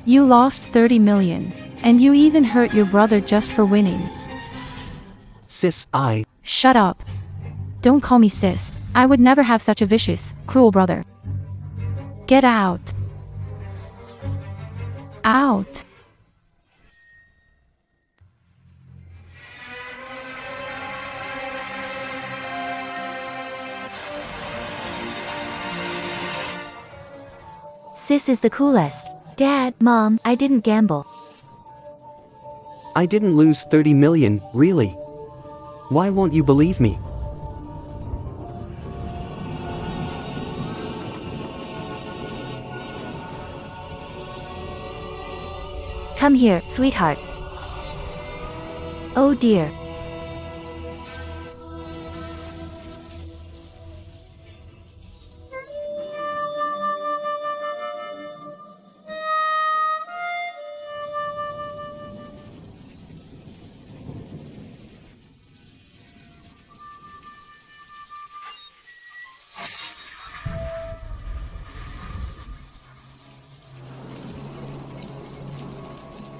You lost 30 million. And you even hurt your brother just for winning. Sis, Shut up. Don't call me sis. I would never have such a vicious, cruel brother. Get out. Out. Sis is the coolest. Dad, Mom, I didn't gamble. I didn't lose 30 million, really. Why won't you believe me? Come here, sweetheart. Oh dear.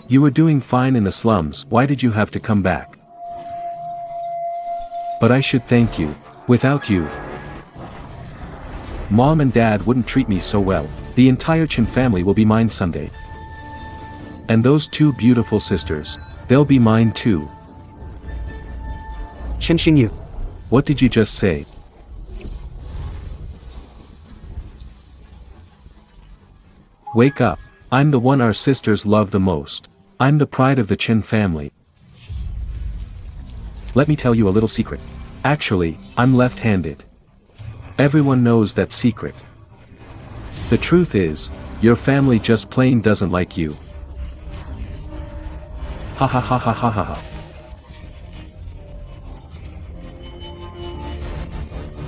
You were doing fine in the slums, why did you have to come back? But I should thank you. Without you, Mom and Dad wouldn't treat me so well. The entire Chen family will be mine someday. And those two beautiful sisters, they'll be mine too. Chen Xingyu. What did you just say? Wake up. I'm the one our sisters love the most. I'm the pride of the Chen family. Let me tell you a little secret. Actually, I'm left-handed. Everyone knows that secret. The truth is, your family just plain doesn't like you. Ha ha ha ha ha ha ha.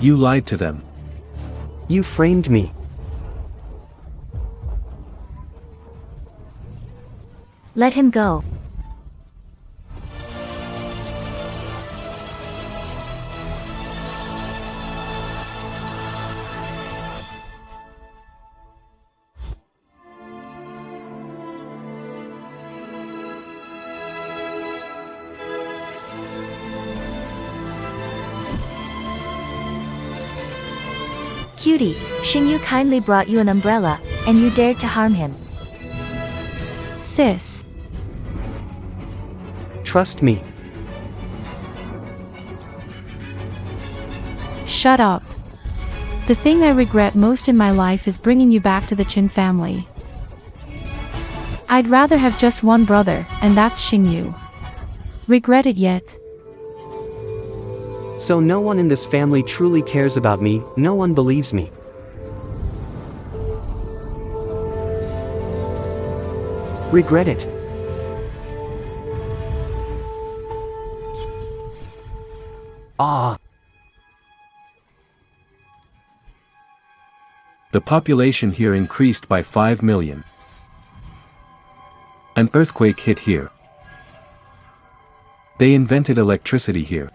You lied to them. You framed me. Let him go. Cutie, Xingyu kindly brought you an umbrella, and you dared to harm him. Sis. Trust me. Shut up. The thing I regret most in my life is bringing you back to the Qin family. I'd rather have just one brother, and that's Xingyu. Regret it yet? So no one in this family truly cares about me, no one believes me. Regret it. The population here increased by 5 million. An earthquake hit here. They invented electricity here.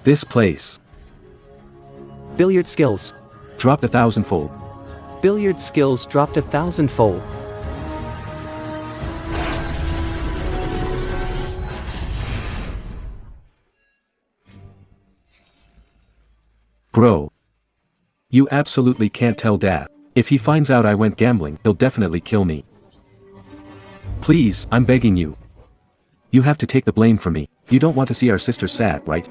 This place. Billiard skills. Dropped 1,000-fold. Billiard skills dropped 1,000-fold. Bro. You absolutely can't tell Dad. If he finds out I went gambling, he'll definitely kill me. Please, I'm begging you. You have to take the blame for me. You don't want to see our sister sad, right?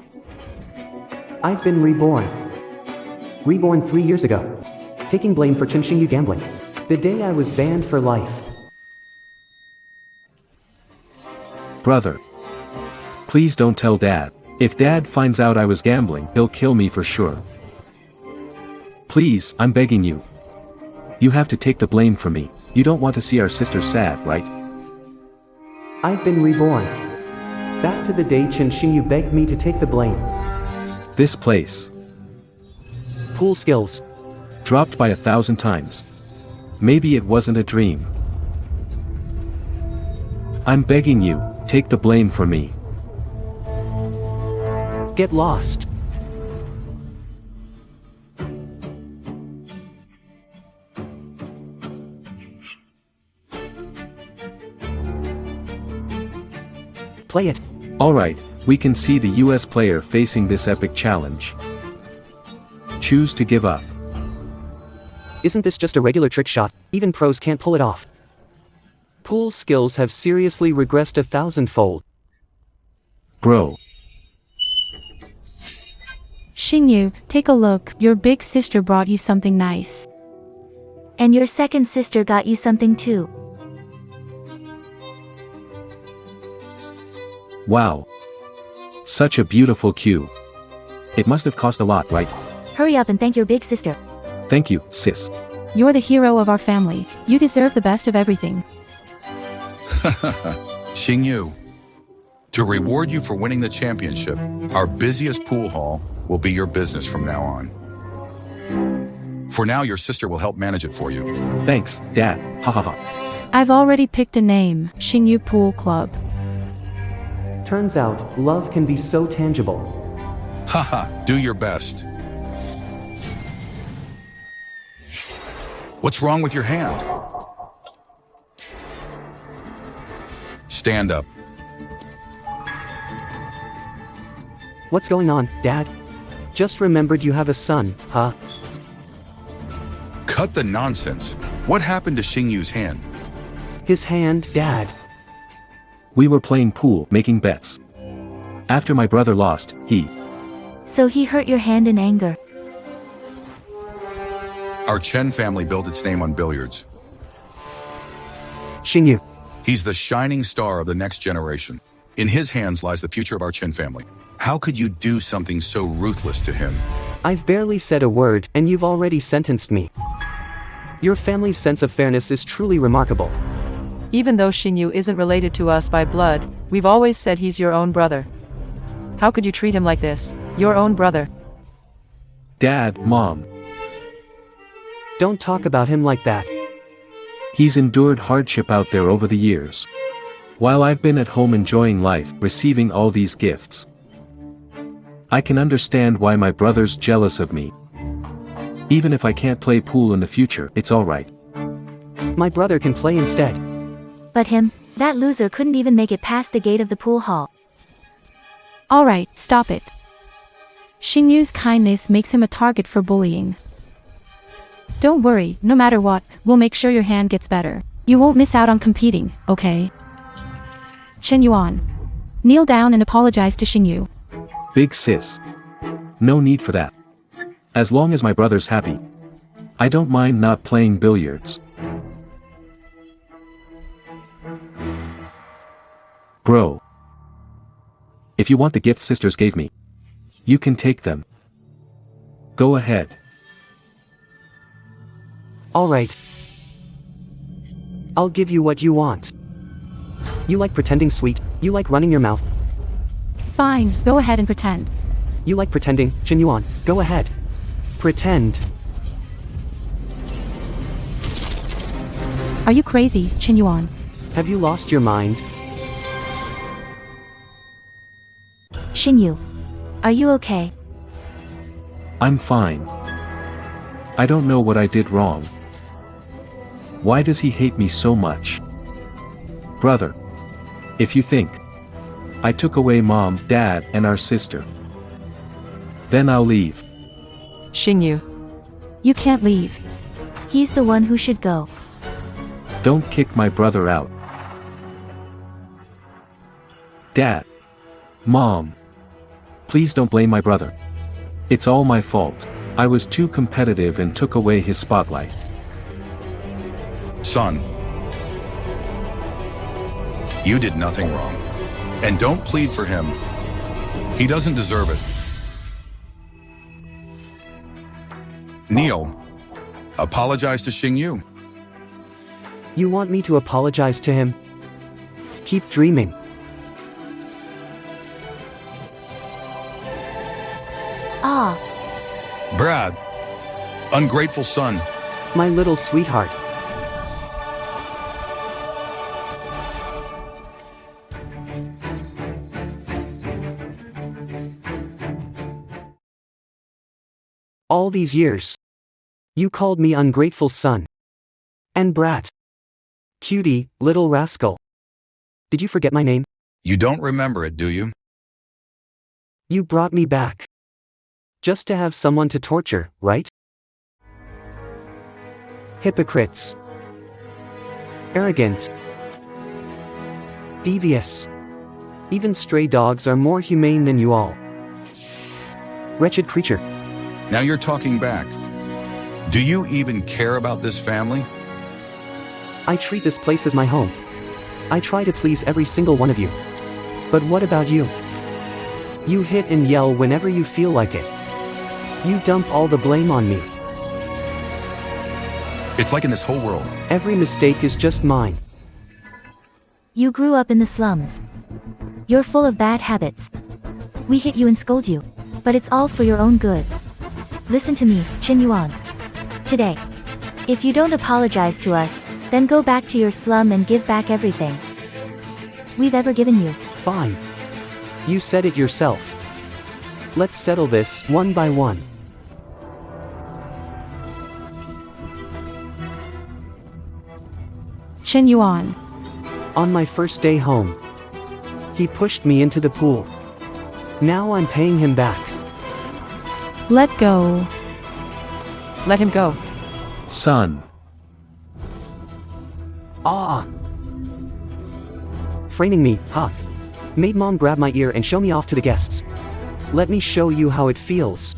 I've been reborn. Reborn 3 years ago. Taking blame for Chen Xingyu gambling. The day I was banned for life. Brother. Please don't tell Dad. If Dad finds out I was gambling, he'll kill me for sure. Please, I'm begging you. You have to take the blame for me. You don't want to see our sister sad, right? I've been reborn. Back to the day Chen Xingyu begged me to take the blame. This place. Pool skills. Dropped by 1,000 times. Maybe it wasn't a dream. I'm begging you, take the blame for me. Get lost. Play it. Alright, we can see the US player facing this epic challenge. Choose to give up. Isn't this just a regular trick shot? Even pros can't pull it off. Pool skills have seriously regressed 1,000-fold. Bro. Xingyu, take a look, your big sister brought you something nice. And your second sister got you something too. Wow. Such a beautiful cue. It must have cost a lot, right? Hurry up and thank your big sister. Thank you, sis. You're the hero of our family. You deserve the best of everything. Xingyu, to reward you for winning the championship, our busiest pool hall will be your business from now on. For now, your sister will help manage it for you. Thanks, Dad. Ha ha ha. I've already picked a name, Xingyu Pool Club. Turns out, love can be so tangible. Haha, do your best. What's wrong with your hand? Stand up. What's going on, Dad? Just remembered you have a son, huh? Cut the nonsense. What happened to Xingyu's hand? His hand, Dad. We were playing pool, making bets. After my brother lost, So he hurt your hand in anger. Our Chen family built its name on billiards. Xingyu. He's the shining star of the next generation. In his hands lies the future of our Chen family. How could you do something so ruthless to him? I've barely said a word, and you've already sentenced me. Your family's sense of fairness is truly remarkable. Even though Xingyu isn't related to us by blood, we've always said he's your own brother. How could you treat him like this? Your own brother. Dad, Mom. Don't talk about him like that. He's endured hardship out there over the years. While I've been at home enjoying life, receiving all these gifts. I can understand why my brother's jealous of me. Even if I can't play pool in the future, it's alright. My brother can play instead. But him, that loser couldn't even make it past the gate of the pool hall. Alright, stop it. Xingyu's kindness makes him a target for bullying. Don't worry, no matter what, we'll make sure your hand gets better. You won't miss out on competing, okay? Chen Yuan. Kneel down and apologize to Xingyu. Big sis. No need for that. As long as my brother's happy. I don't mind not playing billiards. Bro. If you want the gift sisters gave me, you can take them. Go ahead. Alright. I'll give you what you want. You like pretending sweet, you like running your mouth. Fine, go ahead and pretend. You like pretending, Chen Yuan, go ahead. Pretend. Are you crazy, Chen Yuan? Have you lost your mind? Xingyu. Are you okay? I'm fine. I don't know what I did wrong. Why does he hate me so much? Brother. If you think I took away Mom, Dad, and our sister, then I'll leave. Xingyu. You can't leave. He's the one who should go. Don't kick my brother out. Dad. Mom. Please don't blame my brother. It's all my fault. I was too competitive and took away his spotlight. Son, you did nothing wrong. And don't plead for him. He doesn't deserve it. Neil, apologize to Xingyu. You want me to apologize to him? Keep dreaming. Ah, Brad, ungrateful son. My little sweetheart. All these years. You called me ungrateful son. And brat. Cutie, little rascal. Did you forget my name? You don't remember it, do you? You brought me back. Just to have someone to torture, right? Hypocrites. Arrogant. Devious. Even stray dogs are more humane than you all. Wretched creature. Now you're talking back. Do you even care about this family? I treat this place as my home. I try to please every single one of you. But what about you? You hit and yell whenever you feel like it. You dump all the blame on me. It's like in this whole world. Every mistake is just mine. You grew up in the slums. You're full of bad habits. We hit you and scold you. But it's all for your own good. Listen to me, Qin Yuan. Today. If you don't apologize to us, then go back to your slum and give back everything we've ever given you. Fine. You said it yourself. Let's settle this, one by one. Qin Yuan. On my first day home, he pushed me into the pool. Now I'm paying him back. Let go. Let him go. Son. Ah! Framing me, huh? Made mom grab my ear and show me off to the guests. Let me show you how it feels.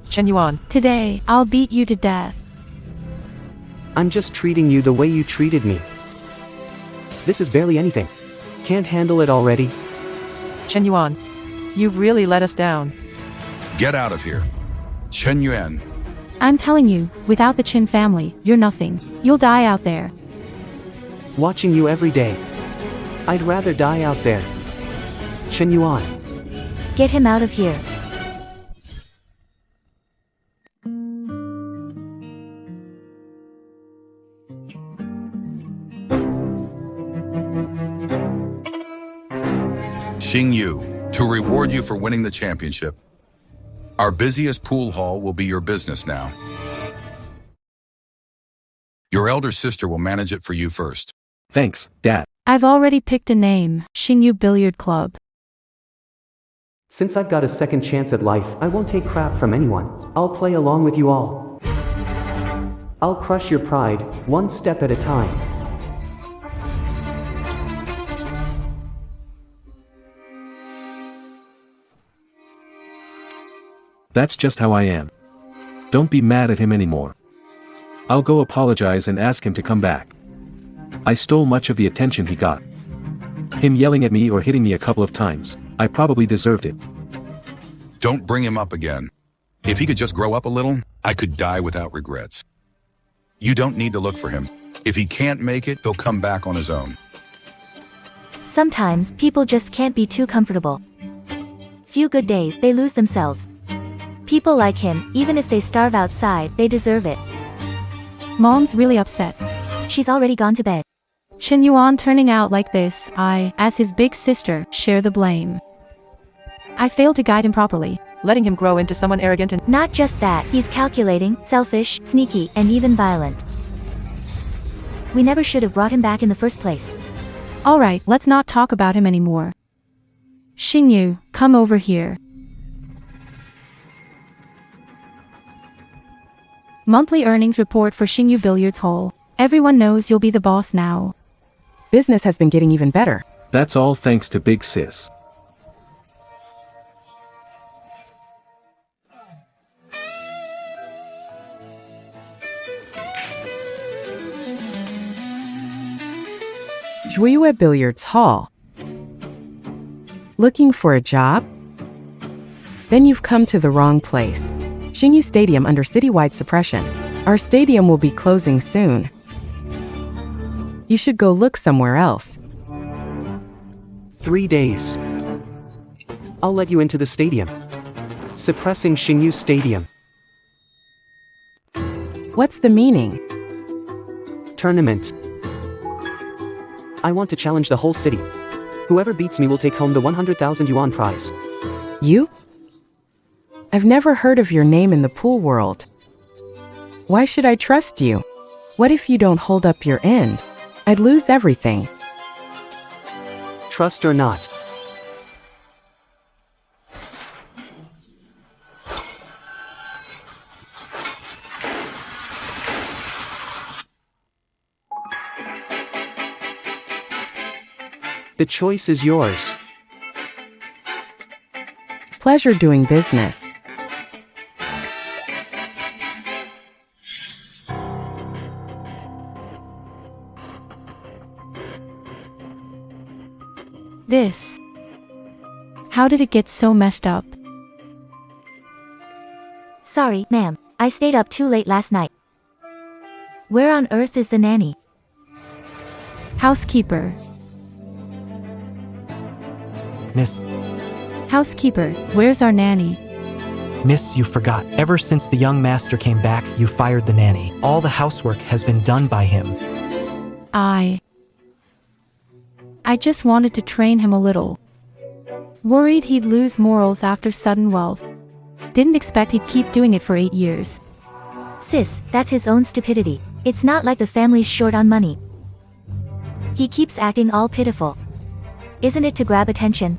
Qin Yuan. Today, I'll beat you to death. I'm just treating you the way you treated me. This is barely anything. Can't handle it already? Qin Yuan. You've really let us down. Get out of here. Chen Yuan. I'm telling you, without the Qin family, you're nothing. You'll die out there. Watching you every day. I'd rather die out there. Chen Yuan. Get him out of here. Xing Yu, to reward you for winning the championship. Our busiest pool hall will be your business now. Your elder sister will manage it for you first. Thanks, Dad. I've already picked a name, Xingyu Billiard Club. Since I've got a second chance at life, I won't take crap from anyone. I'll play along with you all. I'll crush your pride, one step at a time. That's just how I am. Don't be mad at him anymore. I'll go apologize and ask him to come back. I stole much of the attention he got. Him yelling at me or hitting me a couple of times, I probably deserved it. Don't bring him up again. If he could just grow up a little, I could die without regrets. You don't need to look for him. If he can't make it, he'll come back on his own. Sometimes, people just can't be too comfortable. Few good days, they lose themselves. People like him, even if they starve outside, they deserve it. Mom's really upset. She's already gone to bed. Qin Yuan turning out like this, I, as his big sister, share the blame. I failed to guide him properly. Letting him grow into someone arrogant and Not just that, he's calculating, selfish, sneaky, and even violent. We never should have brought him back in the first place. Alright, let's not talk about him anymore. Xingyu, come over here. Monthly earnings report for Xingyu Billiards Hall. Everyone knows you'll be the boss now. Business has been getting even better. That's all thanks to Big Sis. Juiwa Billiards Hall. Looking for a job? Then you've come to the wrong place. Xingyu Stadium under citywide suppression. Our stadium will be closing soon. You should go look somewhere else. 3 days. I'll let you into the stadium. Suppressing Xingyu Stadium. What's the meaning? Tournament. I want to challenge the whole city. Whoever beats me will take home the 100,000 yuan prize. You? I've never heard of your name in the pool world. Why should I trust you? What if you don't hold up your end? I'd lose everything. trust or not. The choice is yours. Pleasure doing business. This. How did it get so messed up? Sorry, ma'am. I stayed up too late last night. Where on earth is the nanny? Housekeeper. Miss, Housekeeper, where's our nanny? Miss, you forgot. Ever since the young master came back, you fired the nanny. All the housework has been done by him. I just wanted to train him a little. Worried he'd lose morals after sudden wealth. Didn't expect he'd keep doing it for 8 years. Sis, that's his own stupidity. It's not like the family's short on money. He keeps acting all pitiful. Isn't it to grab attention?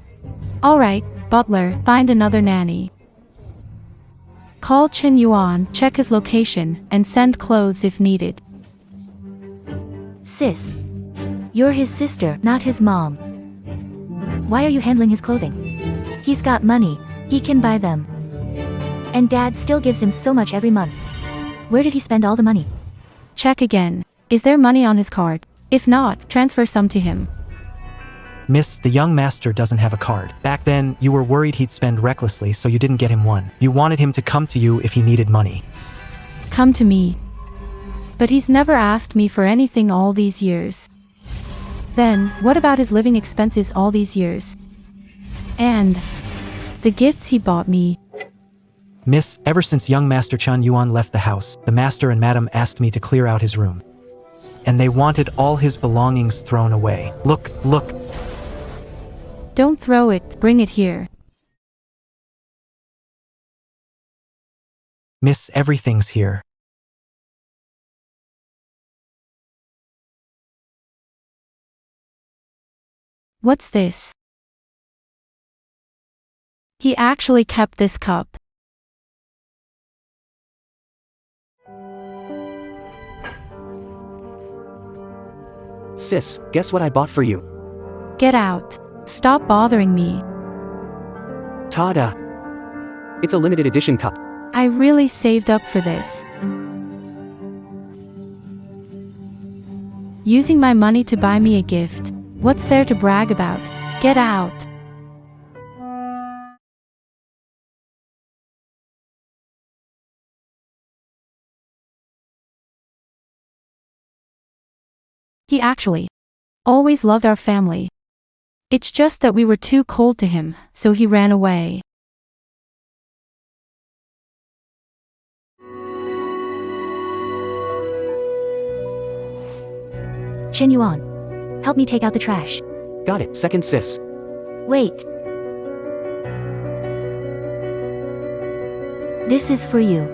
Alright, butler, find another nanny. Call Chin Yuan, check his location, and send clothes if needed. Sis. You're his sister, not his mom. Why are you handling his clothing? He's got money. He can buy them. And Dad still gives him so much every month. Where did he spend all the money? Check again. Is there money on his card? If not, transfer some to him. Miss, the young master doesn't have a card. Back then, you were worried he'd spend recklessly, so you didn't get him one. You wanted him to come to you if he needed money. Come to me. But he's never asked me for anything all these years. Then, what about his living expenses all these years? And the gifts he bought me. Miss, ever since young Master Chan Yuan left the house, the master and madam asked me to clear out his room. And they wanted all his belongings thrown away. Look. Don't throw it, bring it here. Miss, everything's here. What's this? He actually kept this cup. Sis, guess what I bought for you? Get out. Stop bothering me. Tada! It's a limited edition cup. I really saved up for this. Using my money to buy me a gift. What's there to brag about? Get out. He actually always loved our family. It's just that we were too cold to him, so he ran away. Chin Yuan. Help me take out the trash. Got it, second sis. Wait. This is for you.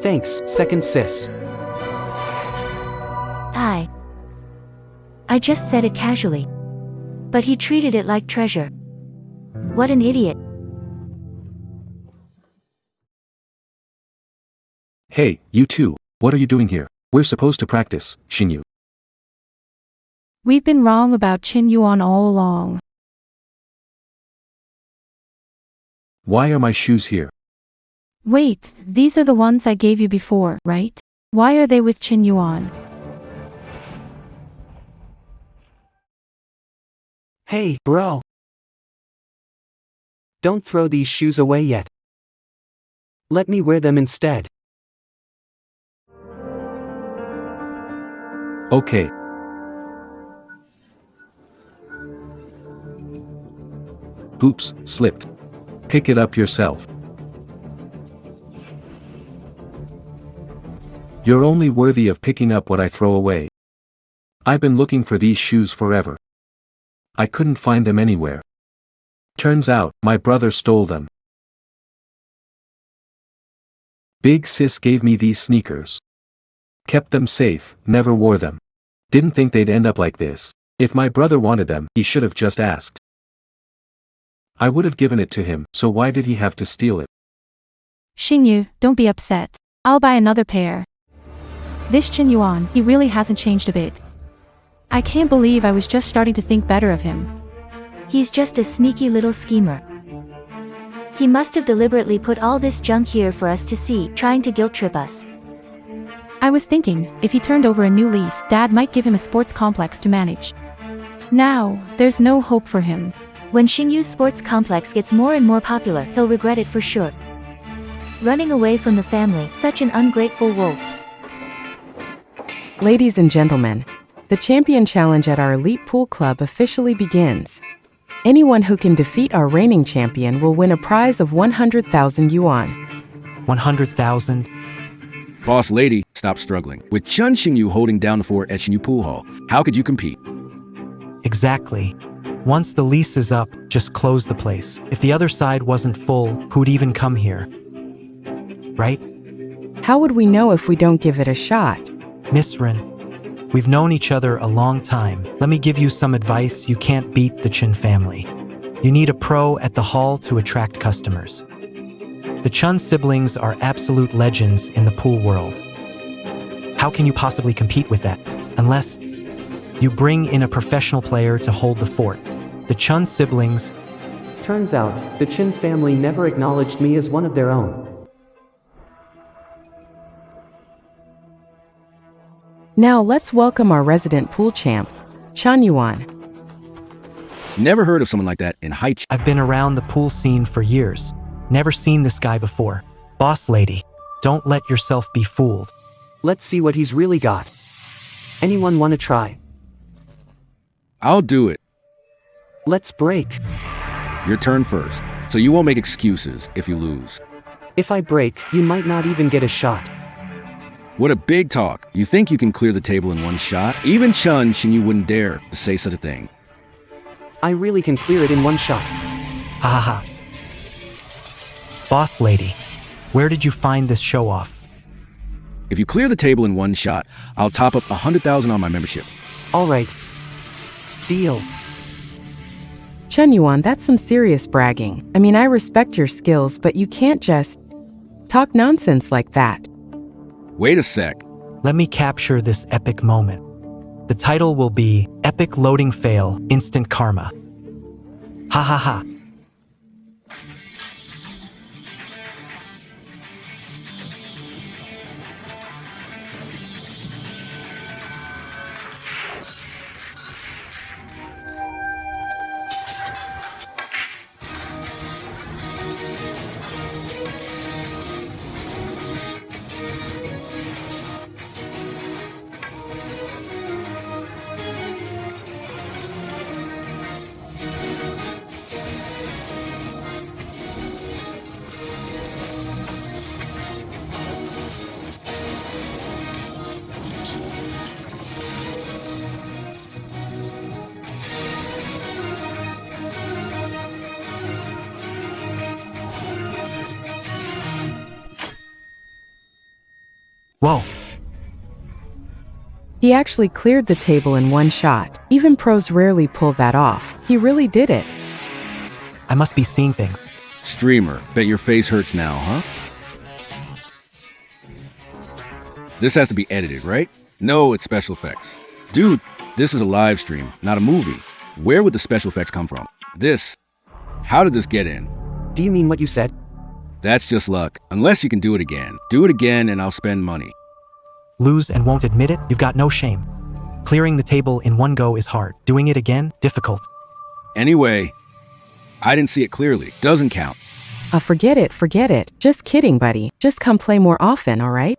Thanks, second sis. I just said it casually. But he treated it like treasure. What an idiot. Hey, you two, what are you doing here? We're supposed to practice, Xinyu. We've been wrong about Chin Yuan all along. Why are my shoes here? Wait, these are the ones I gave you before, right? Why are they with Chin Yuan? Hey, bro. Don't throw these shoes away yet. Let me wear them instead. Okay. Oops, slipped. Pick it up yourself. You're only worthy of picking up what I throw away. I've been looking for these shoes forever. I couldn't find them anywhere. Turns out, my brother stole them. Big sis gave me these sneakers. Kept them safe, never wore them. Didn't think they'd end up like this. If my brother wanted them, he should have just asked. I would have given it to him, so why did he have to steal it? Xingyu, don't be upset. I'll buy another pair. This Qin Yuan, he really hasn't changed a bit. I can't believe I was just starting to think better of him. He's just a sneaky little schemer. He must have deliberately put all this junk here for us to see, trying to guilt trip us. I was thinking, if he turned over a new leaf, Dad might give him a sports complex to manage. Now, there's no hope for him. When Xingyu's sports complex gets more and more popular, he'll regret it for sure. Running away from the family, such an ungrateful wolf. Ladies and gentlemen, the champion challenge at our elite pool club officially begins. Anyone who can defeat our reigning champion will win a prize of 100,000 yuan. 100,000? Boss lady, stop struggling. With Chun Xingyu holding down the fort at Xingyu Pool Hall, how could you compete? Exactly. Once the lease is up, just close the place. If the other side wasn't full, who'd even come here? Right? How would we know if we don't give it a shot? Miss Rin, we've known each other a long time. Let me give you some advice. You can't beat the Chin family. You need a pro at the hall to attract customers. The Chun siblings are absolute legends in the pool world. How can you possibly compete with that? Unless you bring in a professional player to hold the fort. The Chun siblings... Turns out, the Chin family never acknowledged me as one of their own. Now let's welcome our resident pool champ, Chan Yuan. Never heard of someone like that in Haichi. I've been around the pool scene for years. Never seen this guy before. Boss lady, don't let yourself be fooled. Let's see what he's really got. Anyone want to try? I'll do it. Let's break. Your turn first, so you won't make excuses if you lose. If I break, you might not even get a shot. What a big talk. You think you can clear the table in one shot? Even Chun Xingyu wouldn't dare to say such a thing. I really can clear it in one shot. Ha ha ha. Boss lady, where did you find this show-off? If you clear the table in one shot, I'll top up 100,000 on my membership. Alright. Deal. Chen Yuan, that's some serious bragging. I mean, I respect your skills, but you can't just talk nonsense like that. Wait a sec. Let me capture this epic moment. The title will be Epic Loading Fail, Instant Karma. Ha ha ha. Whoa. He actually cleared the table in one shot. Even pros rarely pull that off. He really did it. I must be seeing things. Streamer, bet your face hurts now, huh? This has to be edited, right? No, it's special effects. Dude, this is a live stream, not a movie. Where would the special effects come from? How did this get in? Do you mean what you said? That's just luck. Unless you can do it again. Do it again and I'll spend money. Lose and won't admit it? You've got no shame. Clearing the table in one go is hard. Doing it again? Difficult. Anyway, I didn't see it clearly. Doesn't count. Forget it. Just kidding, buddy. Just come play more often, alright?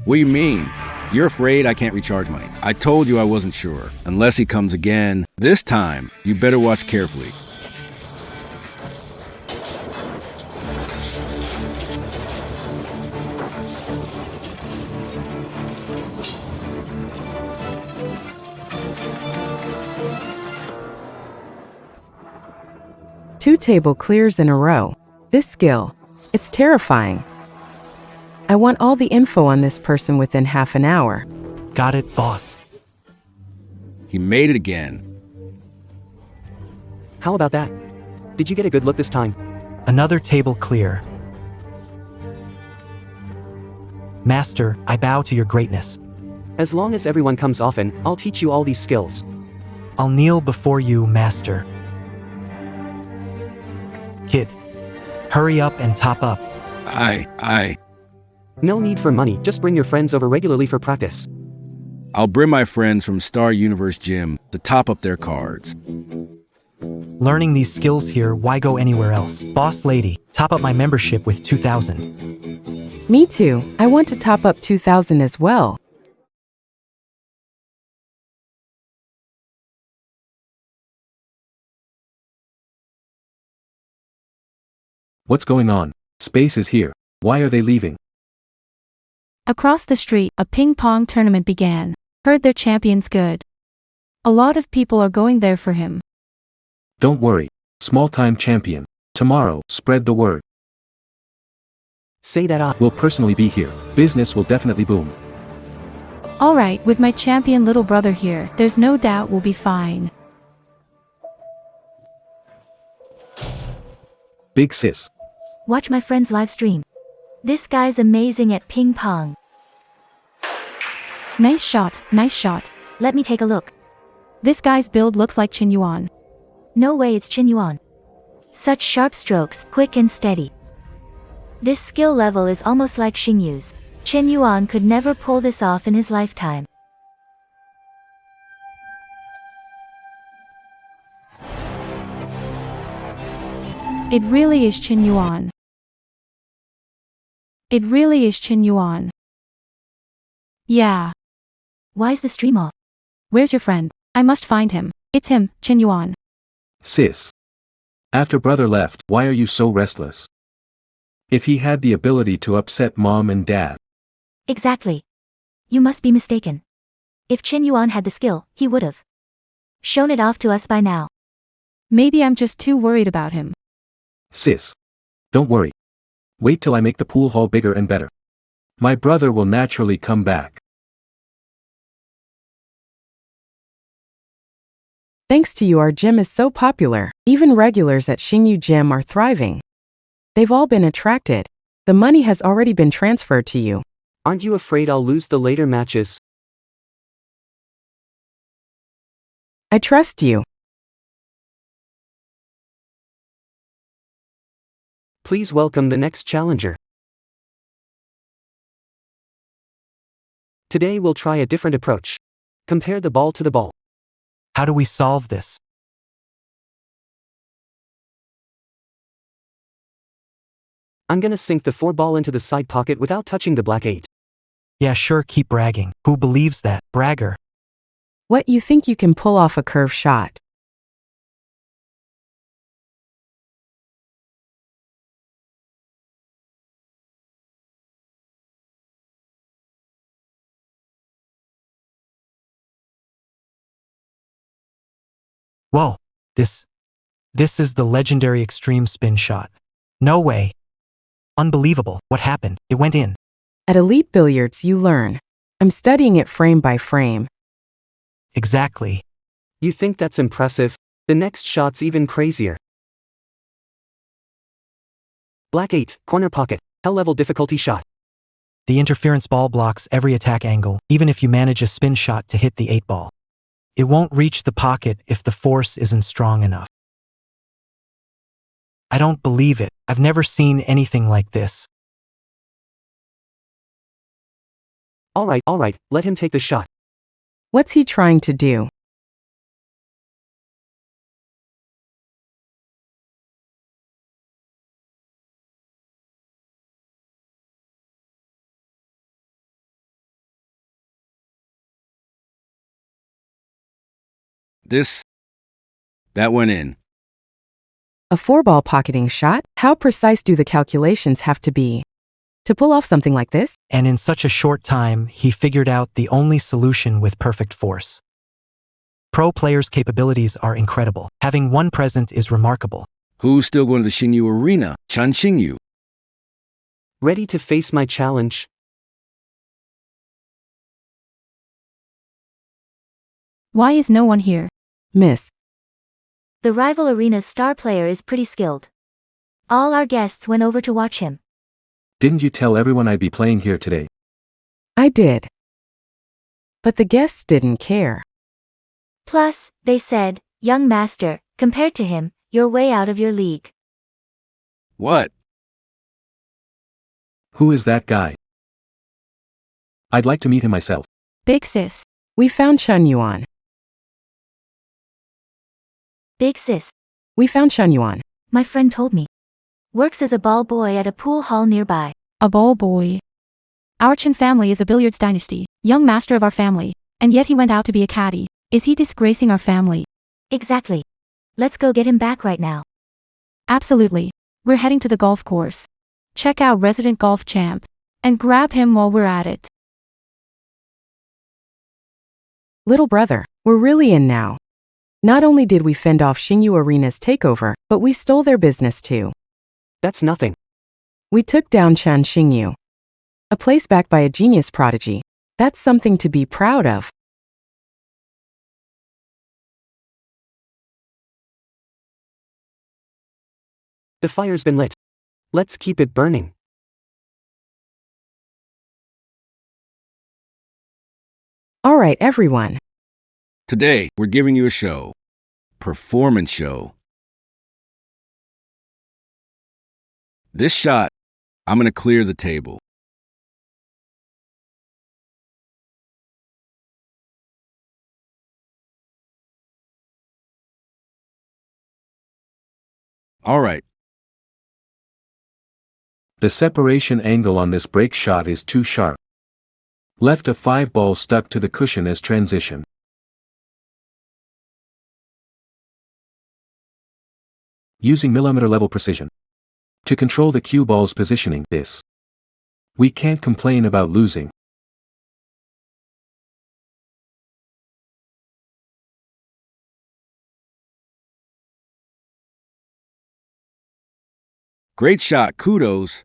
What do you mean? You're afraid I can't recharge money. I told you I wasn't sure. Unless he comes again. This time, you better watch carefully. Two table clears in a row. This skill, it's terrifying. I want all the info on this person within half an hour. Got it, boss. He made it again. How about that? Did you get a good look this time? Another table clear. Master, I bow to your greatness. As long as everyone comes often, I'll teach you all these skills. I'll kneel before you, Master. Kid, hurry up and top up. No need for money, just bring your friends over regularly for practice. I'll bring my friends from Star Universe Gym to top up their cards. Learning these skills here, why go anywhere else? Boss lady, top up my membership with 2,000. Me too. I want to top up 2,000 as well. What's going on? Space is here. Why are they leaving? Across the street, a ping pong tournament began. Heard their champion's good. A lot of people are going there for him. Don't worry. Small-time champion. Tomorrow, spread the word. Say that I Will personally be here. Business will definitely boom. Alright, with my champion little brother here, there's no doubt we'll be fine. Big sis. Watch my friend's live stream. This guy's amazing at ping pong. Nice shot, nice shot. Let me take a look. This guy's build looks like Chin Yuan. No way, it's Chin Yuan. Such sharp strokes, quick and steady. This skill level is almost like Xingyu's. Chin Yuan could never pull this off in his lifetime. It really is Chin Yuan. It really is Chin Yuan. Yeah. Why's the stream off? Where's your friend? I must find him. It's him, Chin Yuan. Sis. After brother left, why are you so restless? If he had the ability to upset mom and dad. Exactly. You must be mistaken. If Chin Yuan had the skill, he would've shown it off to us by now. Maybe I'm just too worried about him. Sis. Don't worry. Wait till I make the pool hall bigger and better. My brother will naturally come back. Thanks to you, our gym is so popular. Even regulars at Xingyu Gym are thriving. They've all been attracted. The money has already been transferred to you. Aren't you afraid I'll lose the later matches? I trust you. Please welcome the next challenger. Today we'll try a different approach. Compare the ball to the ball. How do we solve this? I'm gonna sink the 4 ball into the side pocket without touching the black 8. Yeah, sure, keep bragging. Who believes that? Bragger. What, you think you can pull off a curve shot? Whoa, this is the legendary extreme spin shot. No way. Unbelievable. What happened? It went in. At Elite Billiards you learn. I'm studying it frame by frame. Exactly. You think that's impressive? The next shot's even crazier. Black 8, corner pocket, hell level difficulty shot. The interference ball blocks every attack angle, even if you manage a spin shot to hit the 8 ball. It won't reach the pocket if the force isn't strong enough. I don't believe it. I've never seen anything like this. Alright, let him take the shot. What's he trying to do? That went in. A 4-ball pocketing shot? How precise do the calculations have to be? To pull off something like this? And in such a short time, he figured out the only solution with perfect force. Pro players' capabilities are incredible. Having one present is remarkable. Who's still going to the Xingyu arena? Chan Xingyu. Ready to face my challenge? Why is no one here? Miss. The rival arena's star player is pretty skilled. All our guests went over to watch him. Didn't you tell everyone I'd be playing here today? I did. But the guests didn't care. Plus, they said, young master, compared to him, you're way out of your league. What? Who is that guy? I'd like to meet him myself. Big sis. We found Chun Yuan. Big sis, We found Chun Yuan. my friend told me. Works as a ball boy at a pool hall nearby. A ball boy. Our Chen family is a billiards dynasty, young master of our family, and yet he went out to be a caddy. Is he disgracing our family? Exactly. Let's go get him back right now. Absolutely. We're heading to the golf course. Check out Resident Golf Champ. And grab him while we're at it. Little brother, we're really in now. Not only did we fend off Xingyu Arena's takeover, but we stole their business too. That's nothing. We took down Chan Xingyu. A place backed by a genius prodigy. That's something to be proud of. The fire's been lit. Let's keep it burning. All right, everyone. Today, we're giving you a show. Performance show. This shot, I'm going to clear the table. All right. The separation angle on this break shot is too sharp. Left a 5 ball stuck to the cushion as transition. Using millimeter level precision. To control the cue ball's positioning, this. We can't complain about losing. Great shot. Kudos.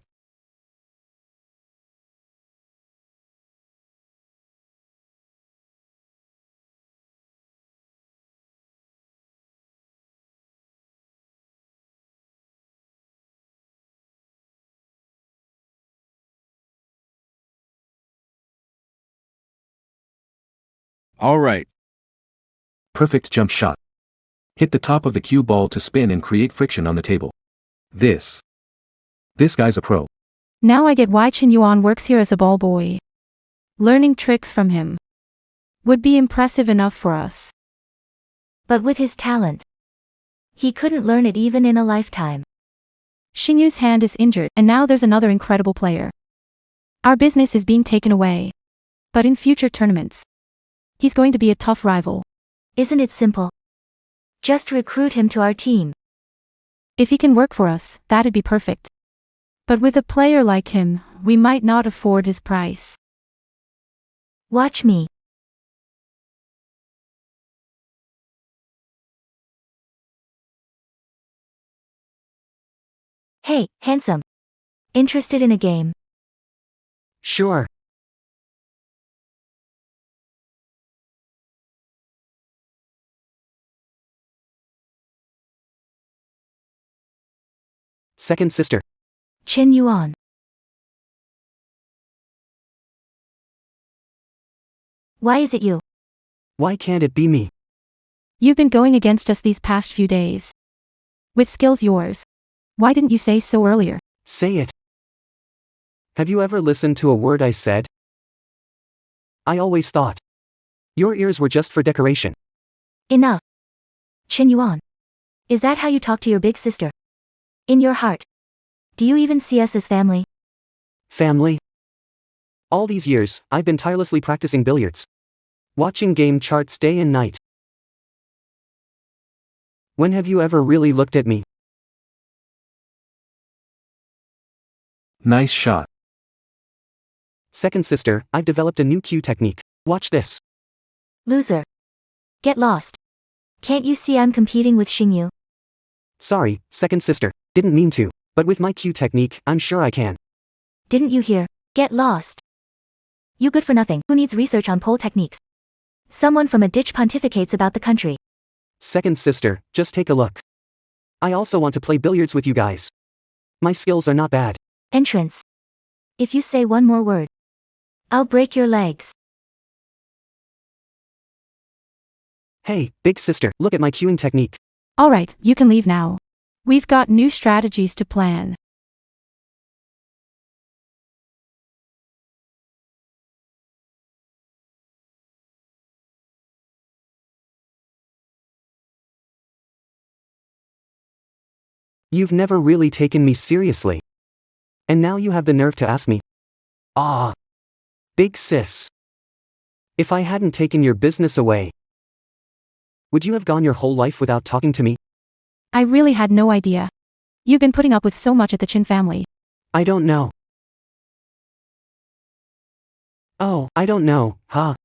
All right. Perfect jump shot. Hit the top of the cue ball to spin and create friction on the table. This guy's a pro. Now I get why Chen Yuan works here as a ball boy. Learning tricks from him would be impressive enough for us. But with his talent, he couldn't learn it even in a lifetime. Xingyu's hand is injured and now there's another incredible player. Our business is being taken away. But in future tournaments, he's going to be a tough rival. Isn't it simple? Just recruit him to our team. If he can work for us, that'd be perfect. But with a player like him, we might not afford his price. Watch me. Hey, handsome. Interested in a game? Sure. Second sister. Chen Yuan. Why is it you? Why can't it be me? You've been going against us these past few days. With skills yours. Why didn't you say so earlier? Say it. Have you ever listened to a word I said? I always thought your ears were just for decoration. Enough. Chen Yuan. Is that how you talk to your big sister? In your heart, do you even see us as family? Family. All these years, I've been tirelessly practicing billiards. Watching game charts day and night. When have you ever really looked at me? Nice shot. Second sister, I've developed a new cue technique. Watch this. Loser. Get lost. Can't you see I'm competing with Xingyu? Sorry, second sister, didn't mean to, but with my cue technique, I'm sure I can. Didn't you hear? Get lost. You good for nothing. Who needs research on pole techniques? Someone from a ditch pontificates about the country. Second sister, just take a look. I also want to play billiards with you guys. My skills are not bad. Entrance. If you say one more word, I'll break your legs. Hey, big sister, look at my queuing technique. Alright, you can leave now. We've got new strategies to plan. You've never really taken me seriously. And now you have the nerve to ask me. Ah. Big sis. If I hadn't taken your business away, would you have gone your whole life without talking to me? I really had no idea. You've been putting up with so much at the Chin family. I don't know. Oh, I don't know, huh?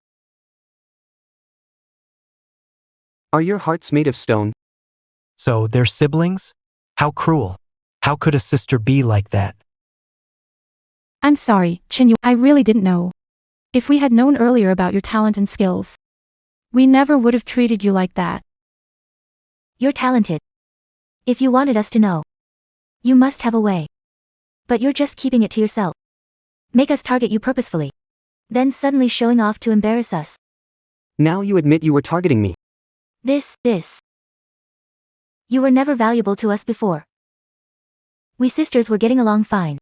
Are your hearts made of stone? So, they're siblings? How cruel. How could a sister be like that? I'm sorry, Chin, I really didn't know. If we had known earlier about your talent and skills, we never would have treated you like that. You're talented. If you wanted us to know, you must have a way. But you're just keeping it to yourself. Make us target you purposefully. Then suddenly showing off to embarrass us. Now you admit you were targeting me. This. You were never valuable to us before. We sisters were getting along fine.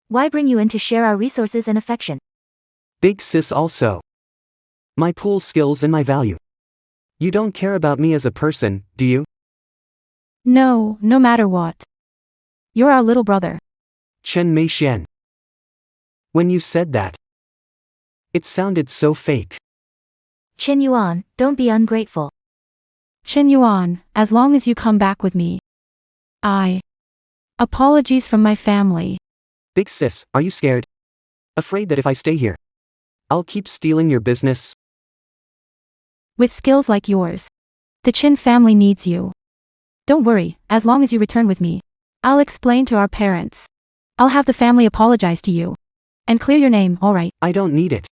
Why bring you in to share our resources and affection? Big sis also. My pool skills and my value. You don't care about me as a person, do you? No, no matter what. You're our little brother. Chen Mei Xian. When you said that, it sounded so fake. Chin Yuan, don't be ungrateful. Chin Yuan, as long as you come back with me. Apologies from my family. Big sis, are you scared? Afraid that if I stay here, I'll keep stealing your business? With skills like yours, the Chin family needs you. Don't worry, as long as you return with me, I'll explain to our parents. I'll have the family apologize to you. And clear your name, alright? I don't need it.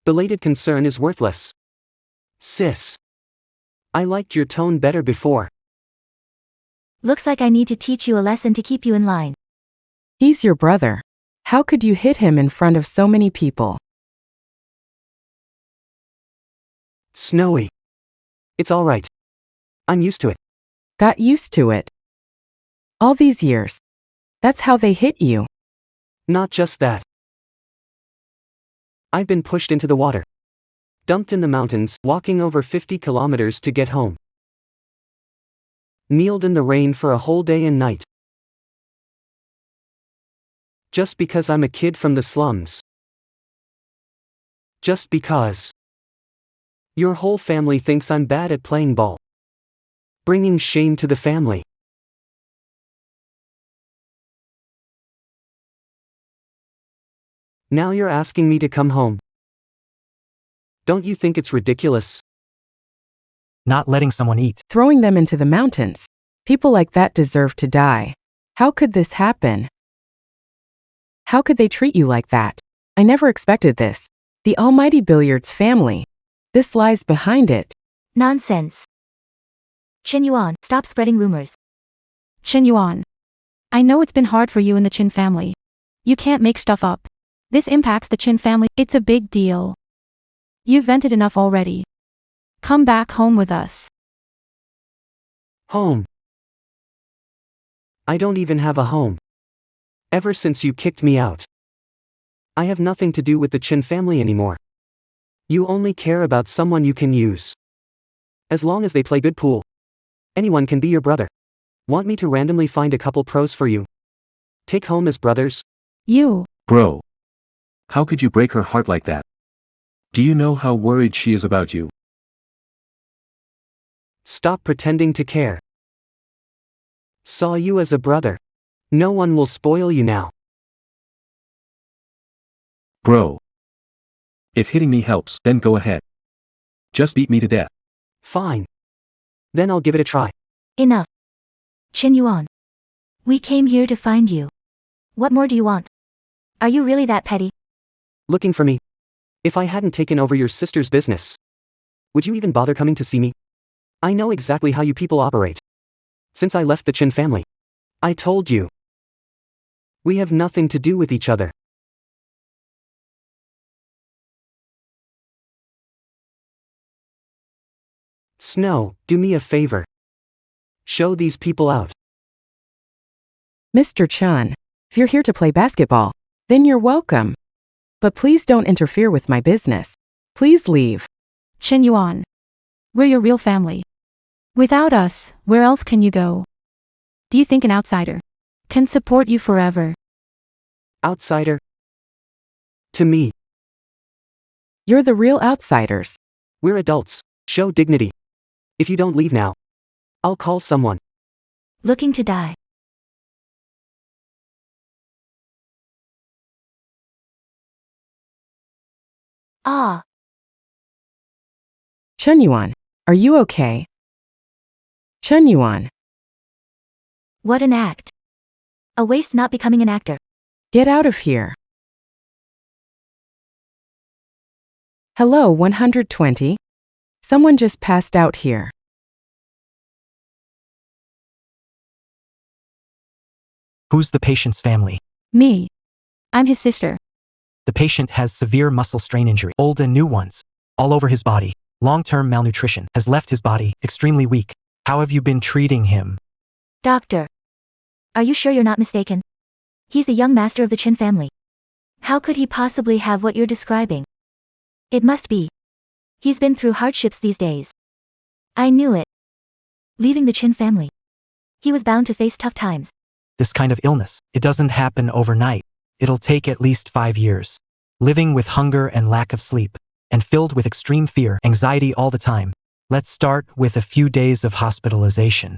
Belated concern is worthless. Sis. I liked your tone better before. Looks like I need to teach you a lesson to keep you in line. He's your brother. How could you hit him in front of so many people? Snowy. It's alright. I'm used to it. Got used to it. All these years. That's how they hit you. Not just that. I've been pushed into the water. Dumped in the mountains, walking over 50 kilometers to get home. Kneeled in the rain for a whole day and night. Just because I'm a kid from the slums. Just because. Your whole family thinks I'm bad at playing ball. Bringing shame to the family. Now you're asking me to come home. Don't you think it's ridiculous? Not letting someone eat. Throwing them into the mountains. People like that deserve to die. How could this happen? How could they treat you like that? I never expected this. The almighty billiards family. This lies behind it. Nonsense. Chin Yuan, stop spreading rumors. Chin Yuan. I know it's been hard for you and the Chin family. You can't make stuff up. This impacts the Chin family. It's a big deal. You've vented enough already. Come back home with us. Home. I don't even have a home. Ever since you kicked me out. I have nothing to do with the Chin family anymore. You only care about someone you can use. As long as they play good pool. Anyone can be your brother. Want me to randomly find a couple pros for you? Take home as brothers? You. Bro. How could you break her heart like that? Do you know how worried she is about you? Stop pretending to care. Saw you as a brother. No one will spoil you now. Bro. If hitting me helps, then go ahead. Just beat me to death. Fine. Then I'll give it a try. Enough. Chin Yuan. We came here to find you. What more do you want? Are you really that petty? Looking for me? If I hadn't taken over your sister's business, would you even bother coming to see me? I know exactly how you people operate. Since I left the Chin family, I told you. We have nothing to do with each other. Snow, do me a favor. Show these people out. Mr. Chun, if you're here to play basketball, then you're welcome. But please don't interfere with my business. Please leave. Chen Yuan. We're your real family. Without us, where else can you go? Do you think an outsider can support you forever? Outsider? To me, You're the real outsiders. we're adults. Show dignity. If you don't leave now, I'll call someone. Looking to die. Ah, Chun Yuan, are you okay? Chun Yuan, what an act. A waste not becoming an actor. get out of here. Hello, 120. Someone just passed out here. Who's the patient's family? Me. I'm his sister. The patient has severe muscle strain injury, old and new ones, all over his body. Long-term malnutrition has left his body extremely weak. How have you been treating him? Doctor. Are you sure you're not mistaken? He's the young master of the Chin family. How could he possibly have what you're describing? It must be. He's been through hardships these days. I knew it. Leaving the Chin family. He was bound to face tough times. This kind of illness, it doesn't happen overnight. It'll take at least 5 years. Living with hunger and lack of sleep, and filled with extreme fear, anxiety all the time. Let's start with a few days of hospitalization.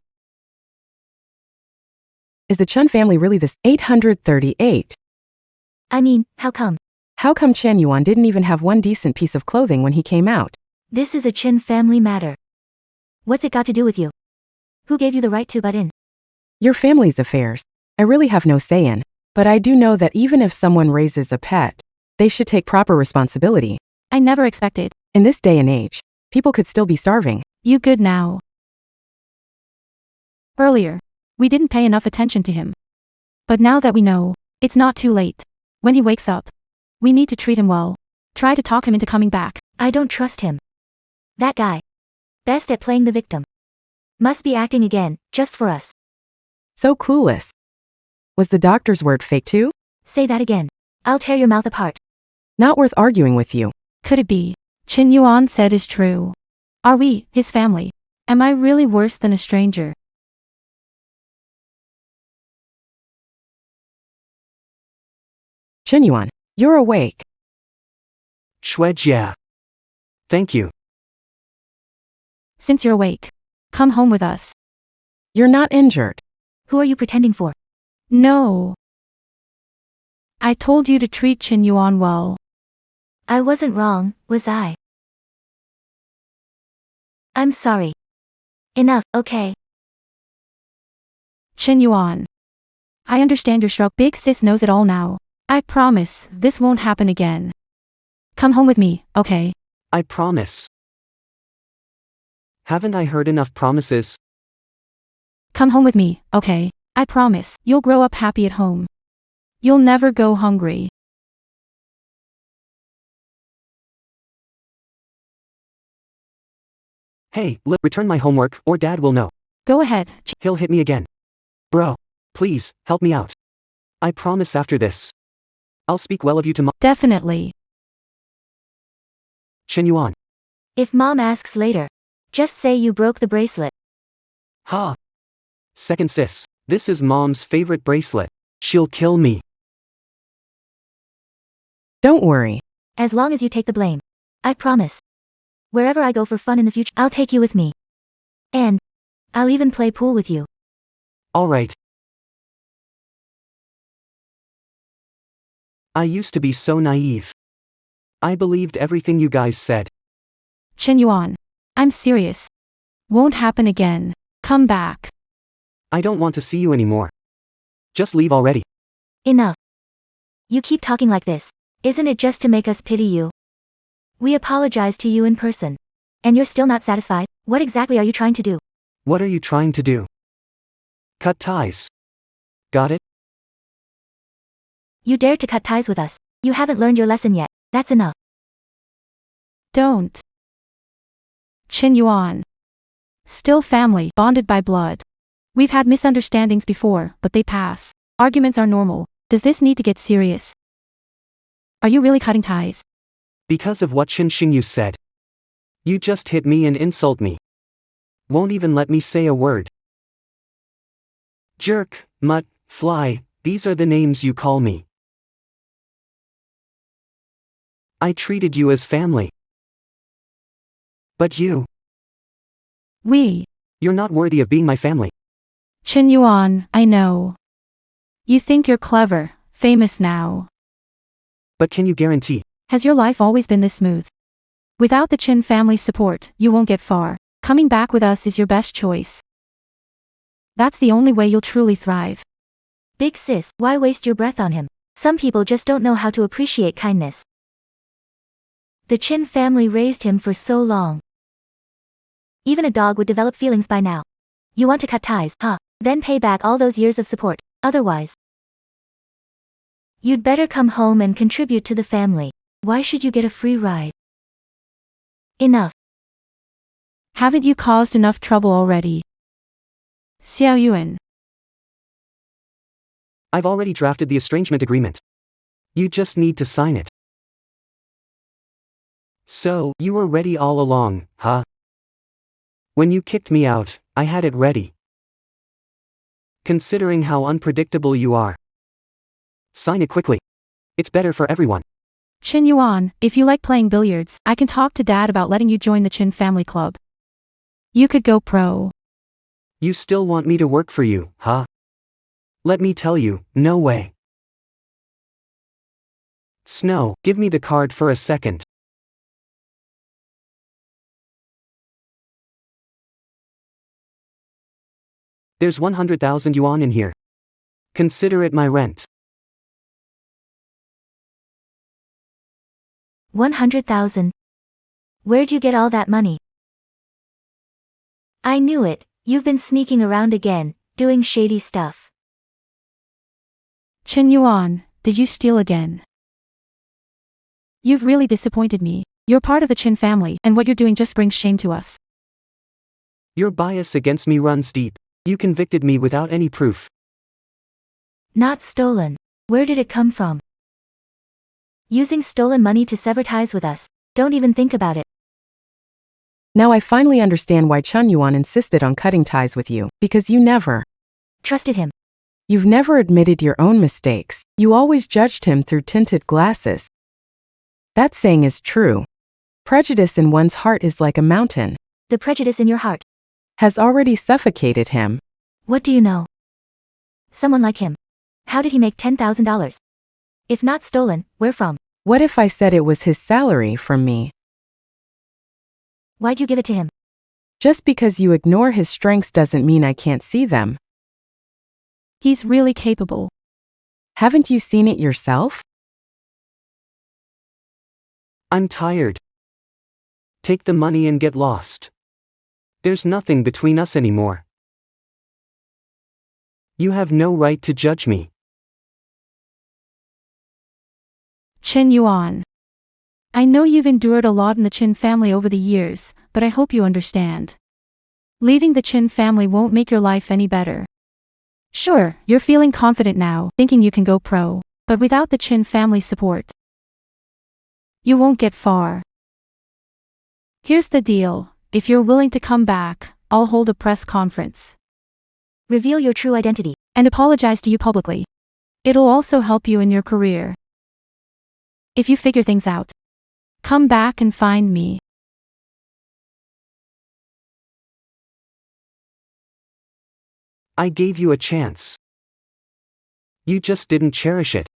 Is the Chun family really this 838? I mean, how come? How come Chen Yuan didn't even have one decent piece of clothing when he came out? This is a Chin family matter. What's it got to do with you? Who gave you the right to butt in? Your family's affairs. I really have no say in, but I do know that even if someone raises a pet, they should take proper responsibility. I never expected. In this day and age, people could still be starving. You good now? Earlier, we didn't pay enough attention to him. But now that we know, it's not too late. When he wakes up, we need to treat him well. Try to talk him into coming back. I don't trust him. That guy. Best at playing the victim. Must be acting again, just for us. So clueless. Was the doctor's word fake too? Say that again. I'll tear your mouth apart. Not worth arguing with you. Could it be? Chen Yuan said is true. Are we, his family? Am I really worse than a stranger? Chen Yuan, you're awake. Yeah. Thank you. Since you're awake, come home with us. You're not injured. Who are you pretending for? No. I told you to treat Chen Yuan well. I wasn't wrong, was I? I'm sorry. Enough, okay? Chen Yuan. I understand your stroke. Big sis knows it all now. I promise, this won't happen again. Come home with me, okay? I promise. Haven't I heard enough promises? Come home with me, okay? I promise, you'll grow up happy at home. You'll never go hungry. Hey, return my homework, or Dad will know. Go ahead. He'll hit me again. Bro, please, help me out. I promise after this, I'll speak well of you to Mom. Definitely. Chen Yuan. If Mom asks later, just say you broke the bracelet. Ha. Second sis, this is Mom's favorite bracelet. She'll kill me. Don't worry. As long as you take the blame. I promise. Wherever I go for fun in the future, I'll take you with me. And I'll even play pool with you. Alright. I used to be so naive. I believed everything you guys said. Chen Yuan. I'm serious. Won't happen again. Come back. I don't want to see you anymore. Just leave already. Enough. You keep talking like this. Isn't it just to make us pity you? We apologize to you in person. And you're still not satisfied? What exactly are you trying to do? What are you trying to do? Cut ties. Got it? You dared to cut ties with us. You haven't learned your lesson yet. That's enough. Don't. Qin Yuan. Still family, bonded by blood. We've had misunderstandings before, but they pass. Arguments are normal. Does this need to get serious? Are you really cutting ties? Because of what Xingyu said. You just hit me and insult me. Won't even let me say a word. Jerk, mutt, fly, these are the names you call me. I treated you as family. But you. You're not worthy of being my family. Qin Yuan, I know. You think you're clever, famous now. But can you guarantee? Has your life always been this smooth? Without the Qin family's support, you won't get far. Coming back with us is your best choice. That's the only way you'll truly thrive. Big sis, why waste your breath on him? Some people just don't know how to appreciate kindness. The Qin family raised him for so long. Even a dog would develop feelings by now. You want to cut ties, huh? Then pay back all those years of support. Otherwise, you'd better come home and contribute to the family. Why should you get a free ride? Enough. Haven't you caused enough trouble already? Xiao Yuan. I've already drafted the estrangement agreement. You just need to sign it. So, you were ready all along, huh? When you kicked me out, I had it ready. Considering how unpredictable you are. Sign it quickly. It's better for everyone. Qin Yuan, if you like playing billiards, I can talk to Dad about letting you join the Qin family club. You could go pro. You still want me to work for you, huh? Let me tell you, no way. Snow, give me the card for a second. There's 100,000 yuan in here. Consider it my rent. 100,000. Where'd you get all that money? I knew it, you've been sneaking around again, doing shady stuff. Qin Yuan, did you steal again? You've really disappointed me. You're part of the Qin family, and what you're doing just brings shame to us. Your bias against me runs deep. You convicted me without any proof. Not stolen. Where did it come from? Using stolen money to sever ties with us. Don't even think about it. Now I finally understand why Chun Yuan insisted on cutting ties with you, because you never Trusted him. You've never admitted your own mistakes. You always judged him through tinted glasses. That saying is true. Prejudice in one's heart is like a mountain. The prejudice in your heart Has already suffocated him. What do you know? Someone like him. How did he make $10,000? If not stolen, where from? What if I said it was his salary from me? Why'd you give it to him? Just because you ignore his strengths doesn't mean I can't see them. He's really capable. Haven't you seen it yourself? I'm tired. Take the money and get lost. There's nothing between us anymore. You have no right to judge me. Qin Yuan. I know you've endured a lot in the Qin family over the years, but I hope you understand. Leaving the Qin family won't make your life any better. Sure, you're feeling confident now, thinking you can go pro, but without the Qin family support, you won't get far. Here's the deal, if you're willing to come back, I'll hold a press conference. Reveal your true identity. And apologize to you publicly. It'll also help you in your career. If you figure things out, come back and find me. I gave you a chance. You just didn't cherish it.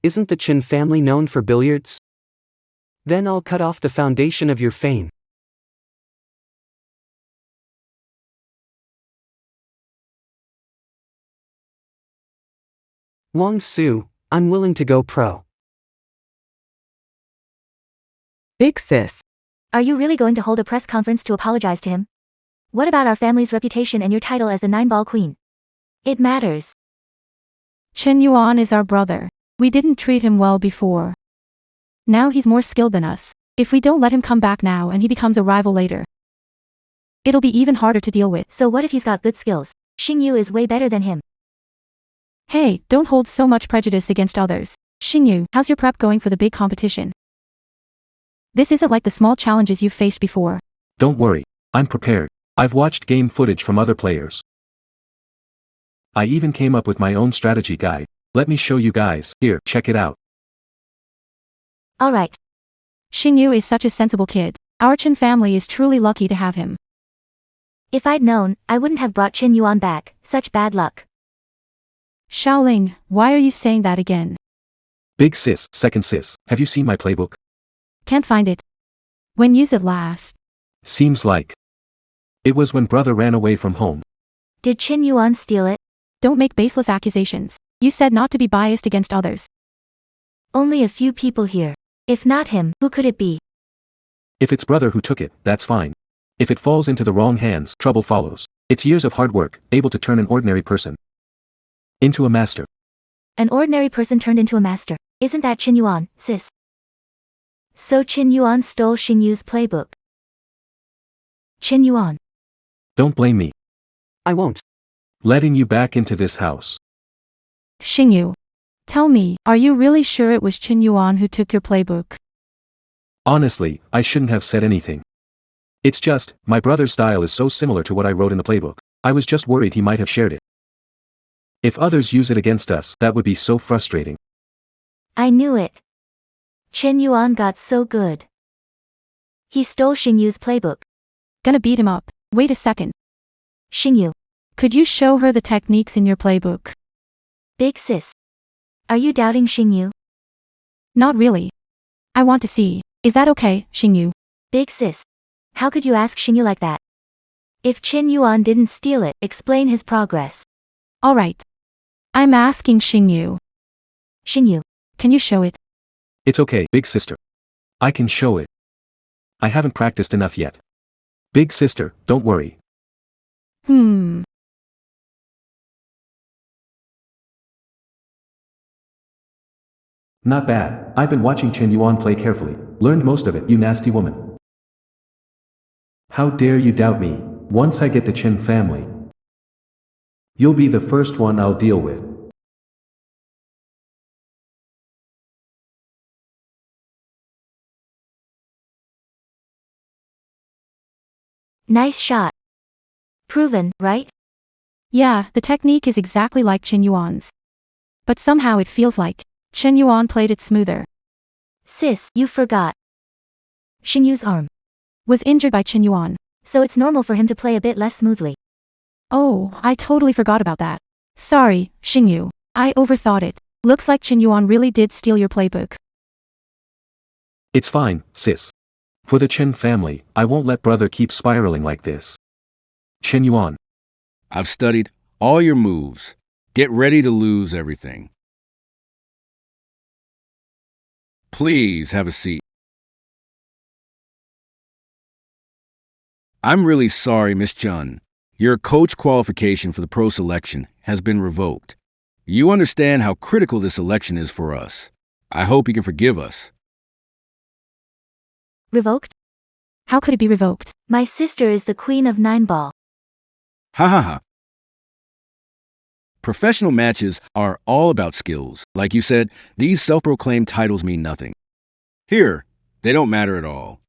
Isn't the Qin family known for billiards? Then I'll cut off the foundation of your fame. Wang Su, I'm willing to go pro. Big sis. Are you really going to hold a press conference to apologize to him? What about our family's reputation and your title as the 9-ball queen? It matters. Chen Yuan is our brother. We didn't treat him well before. Now he's more skilled than us. If we don't let him come back now and he becomes a rival later, it'll be even harder to deal with. So what if he's got good skills? Xingyu is way better than him. Hey, don't hold so much prejudice against others. Xingyu, how's your prep going for the big competition? This isn't like the small challenges you've faced before. Don't worry, I'm prepared. I've watched game footage from other players. I even came up with my own strategy guide. Let me show you guys. Here, check it out. Alright. Xingyu is such a sensible kid. Our Chen family is truly lucky to have him. If I'd known, I wouldn't have brought Chen Yuan back. Such bad luck. Xiaoling, why are you saying that again? Big sis, second sis, have you seen my playbook? Can't find it. When used it last? Seems like. It was when brother ran away from home. Did Chen Yuan steal it? Don't make baseless accusations. You said not to be biased against others. Only a few people here. If not him, who could it be? If it's brother who took it, that's fine. If it falls into the wrong hands, trouble follows. It's years of hard work, able to turn an ordinary person into a master. An ordinary person turned into a master. Isn't that Chen Yuan, sis? So Chen Yuan stole Xingyu's playbook. Chen Yuan. Don't blame me. I won't. Letting you back into this house. Xingyu. Tell me, are you really sure it was Chen Yuan who took your playbook? Honestly, I shouldn't have said anything. It's just, my brother's style is so similar to what I wrote in the playbook. I was just worried he might have shared it. If others use it against us, that would be so frustrating. I knew it. Chen Yuan got so good. He stole Xingyu's playbook. Gonna beat him up. Wait a second. Xingyu. Could you show her the techniques in your playbook? Big sis. Are you doubting Xingyu? Not really. I want to see. Is that okay, Xingyu? Big sis. How could you ask Xingyu like that? If Chen Yuan didn't steal it, explain his progress. Alright. I'm asking Xingyu. Xingyu. Can you show it? It's okay, big sister. I can show it. I haven't practiced enough yet. Big sister, don't worry. Not bad. I've been watching Chen Yuan play carefully. Learned most of it, you nasty woman. How dare you doubt me? Once I get the Chen family, you'll be the first one I'll deal with. Nice shot. Proven, right? Yeah, the technique is exactly like Chen Yuan's. But somehow it feels like Chen Yuan played it smoother. Sis, you forgot. Xingyu's arm Was injured by Chen Yuan. so it's normal for him to play a bit less smoothly. Oh, I totally forgot about that. Sorry, Xingyu. I overthought it. Looks like Chen Yuan really did steal your playbook. It's fine, sis. For the Chen family, I won't let brother keep spiraling like this. Chen Yuan. I've studied all your moves. Get ready to lose everything. Please have a seat. I'm really sorry, Miss Chun. Your coach qualification for the pro selection has been revoked. You understand how critical this election is for us. I hope you can forgive us. Revoked? How could it be revoked? My sister is the queen of 9-ball. Ha ha ha. Professional matches are all about skills. Like you said, these self-proclaimed titles mean nothing. Here, they don't matter at all.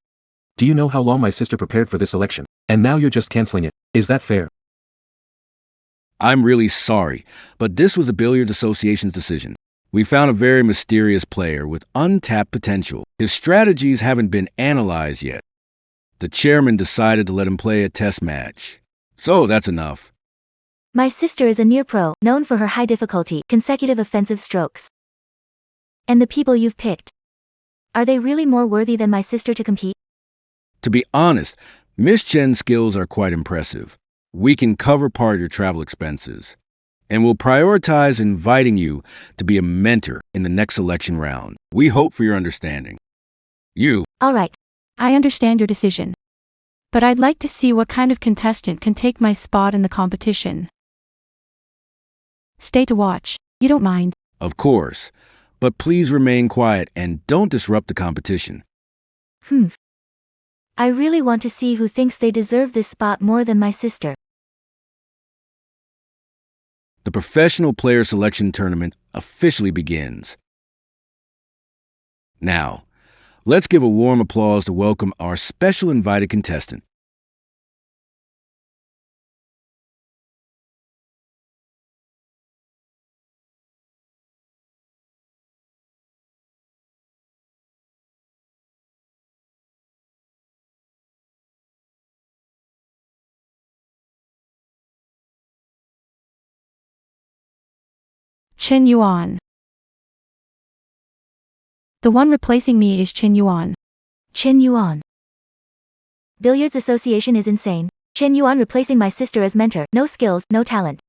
Do you know how long my sister prepared for this election? And now you're just canceling it. Is that fair? I'm really sorry, but this was the Billiards Association's decision. We found a very mysterious player with untapped potential. His strategies haven't been analyzed yet. The chairman decided to let him play a test match. So that's enough. My sister is a near pro, known for her high difficulty, consecutive offensive strokes. And the people you've picked. Are they really more worthy than my sister to compete? To be honest, Miss Chen's skills are quite impressive. We can cover part of your travel expenses. and we'll prioritize inviting you to be a mentor in the next selection round. We hope for your understanding. You. All right. I understand your decision. But I'd like to see what kind of contestant can take my spot in the competition. Stay to watch. You don't mind? Of course. But please remain quiet and don't disrupt the competition. I really want to see who thinks they deserve this spot more than my sister. The professional player selection tournament officially begins. Now, let's give a warm applause to welcome our special invited contestant. Chen Yuan. The one replacing me is Chen Yuan. Chen Yuan. Billiards Association is insane. Chen Yuan replacing my sister as mentor. No skills, no talent.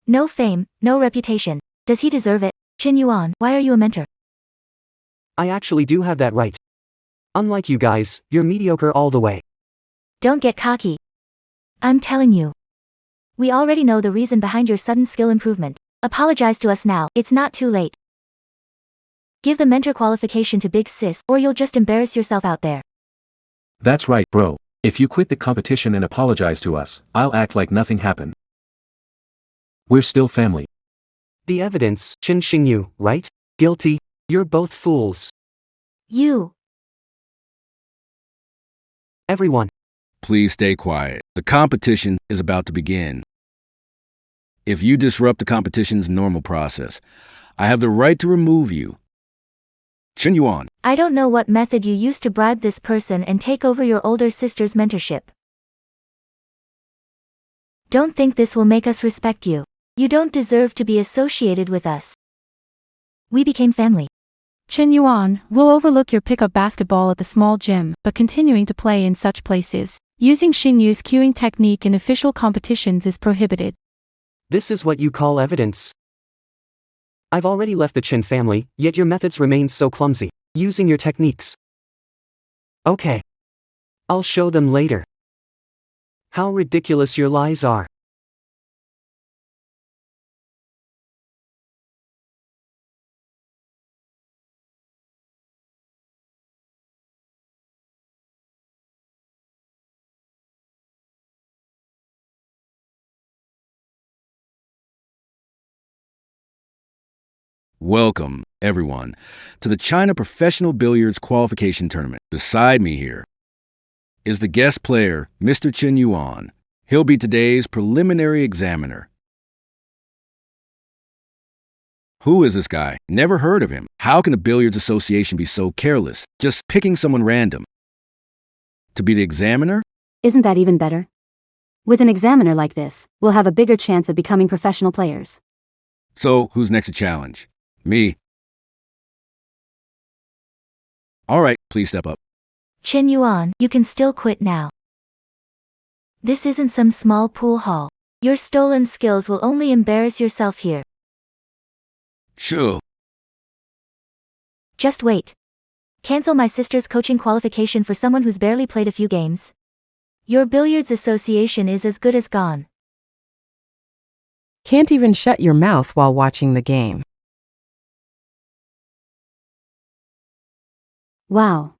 No fame, no reputation. Does he deserve it? Chen Yuan, why are you a mentor? I actually do have that right. Unlike you guys, you're mediocre all the way. Don't get cocky. I'm telling you. We already know the reason behind your sudden skill improvement. Apologize to us now, it's not too late. Give the mentor qualification to Big Sis, or you'll just embarrass yourself out there. That's right, bro. If you quit the competition and apologize to us, I'll act like nothing happened. We're still family. The evidence, Qin Xingyu, right? Guilty? You're both fools. You. Everyone. Please stay quiet. The competition is about to begin. If you disrupt the competition's normal process, I have the right to remove you. Chen Yuan. I don't know what method you used to bribe this person and take over your older sister's mentorship. Don't think this will make us respect you. You don't deserve to be associated with us. We became family. Chen Yuan, we'll overlook your pickup basketball at the small gym, but continuing to play in such places, using Xingyu's queuing technique in official competitions is prohibited. This is what you call evidence. I've already left the Qin family, yet your methods remain so clumsy, using your techniques. Okay. I'll show them later. How ridiculous your lies are. Welcome, everyone, to the China Professional Billiards Qualification Tournament. Beside me here is the guest player, Mr. Chen Yuan. He'll be today's preliminary examiner. Who is this guy? Never heard of him. How can the Billiards Association be so careless, just picking someone random? To be the examiner? Isn't that even better? With an examiner like this, we'll have a bigger chance of becoming professional players. So, who's next to challenge? Me. All right, please step up. Chen Yuan, you can still quit now. This isn't some small pool hall. Your stolen skills will only embarrass yourself here. Sure. Just wait. Cancel my sister's coaching qualification for someone who's barely played a few games. Your Billiards Association is as good as gone. Can't even shut your mouth while watching the game. Wow.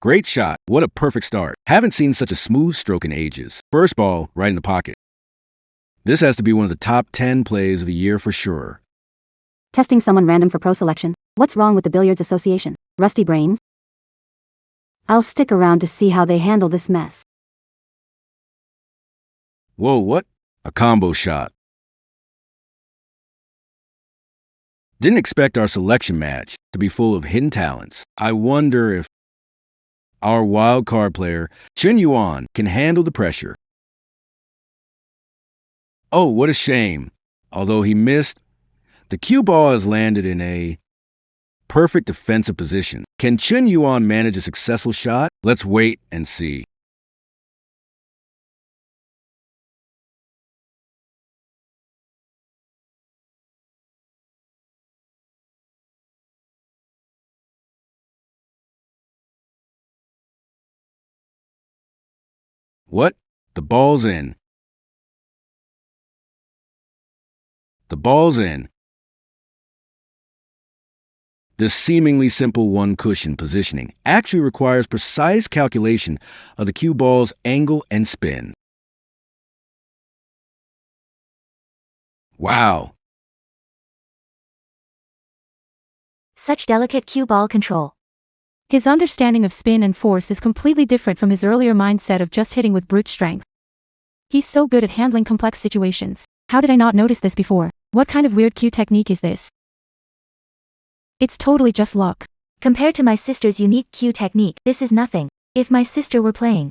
Great shot. What a perfect start. Haven't seen such a smooth stroke in ages. First ball, right in the pocket. This has to be one of the top 10 plays of the year for sure. Testing someone random for pro selection? What's wrong with the Billiards Association? Rusty brains? I'll stick around to see how they handle this mess. Whoa, what? A combo shot. Didn't expect our selection match to be full of hidden talents. I wonder if our wild card player, Chen Yuan, can handle the pressure. Oh, what a shame. Although he missed, the cue ball has landed in a perfect defensive position. Can Chen Yuan manage a successful shot? Let's wait and see. What? The ball's in. The ball's in. This seemingly simple one-cushion positioning actually requires precise calculation of the cue ball's angle and spin. Wow! Such delicate cue ball control. His understanding of spin and force is completely different from his earlier mindset of just hitting with brute strength. He's so good at handling complex situations. How did I not notice this before? What kind of weird cue technique is this? It's totally just luck. Compared to my sister's unique cue technique, this is nothing. If my sister were playing,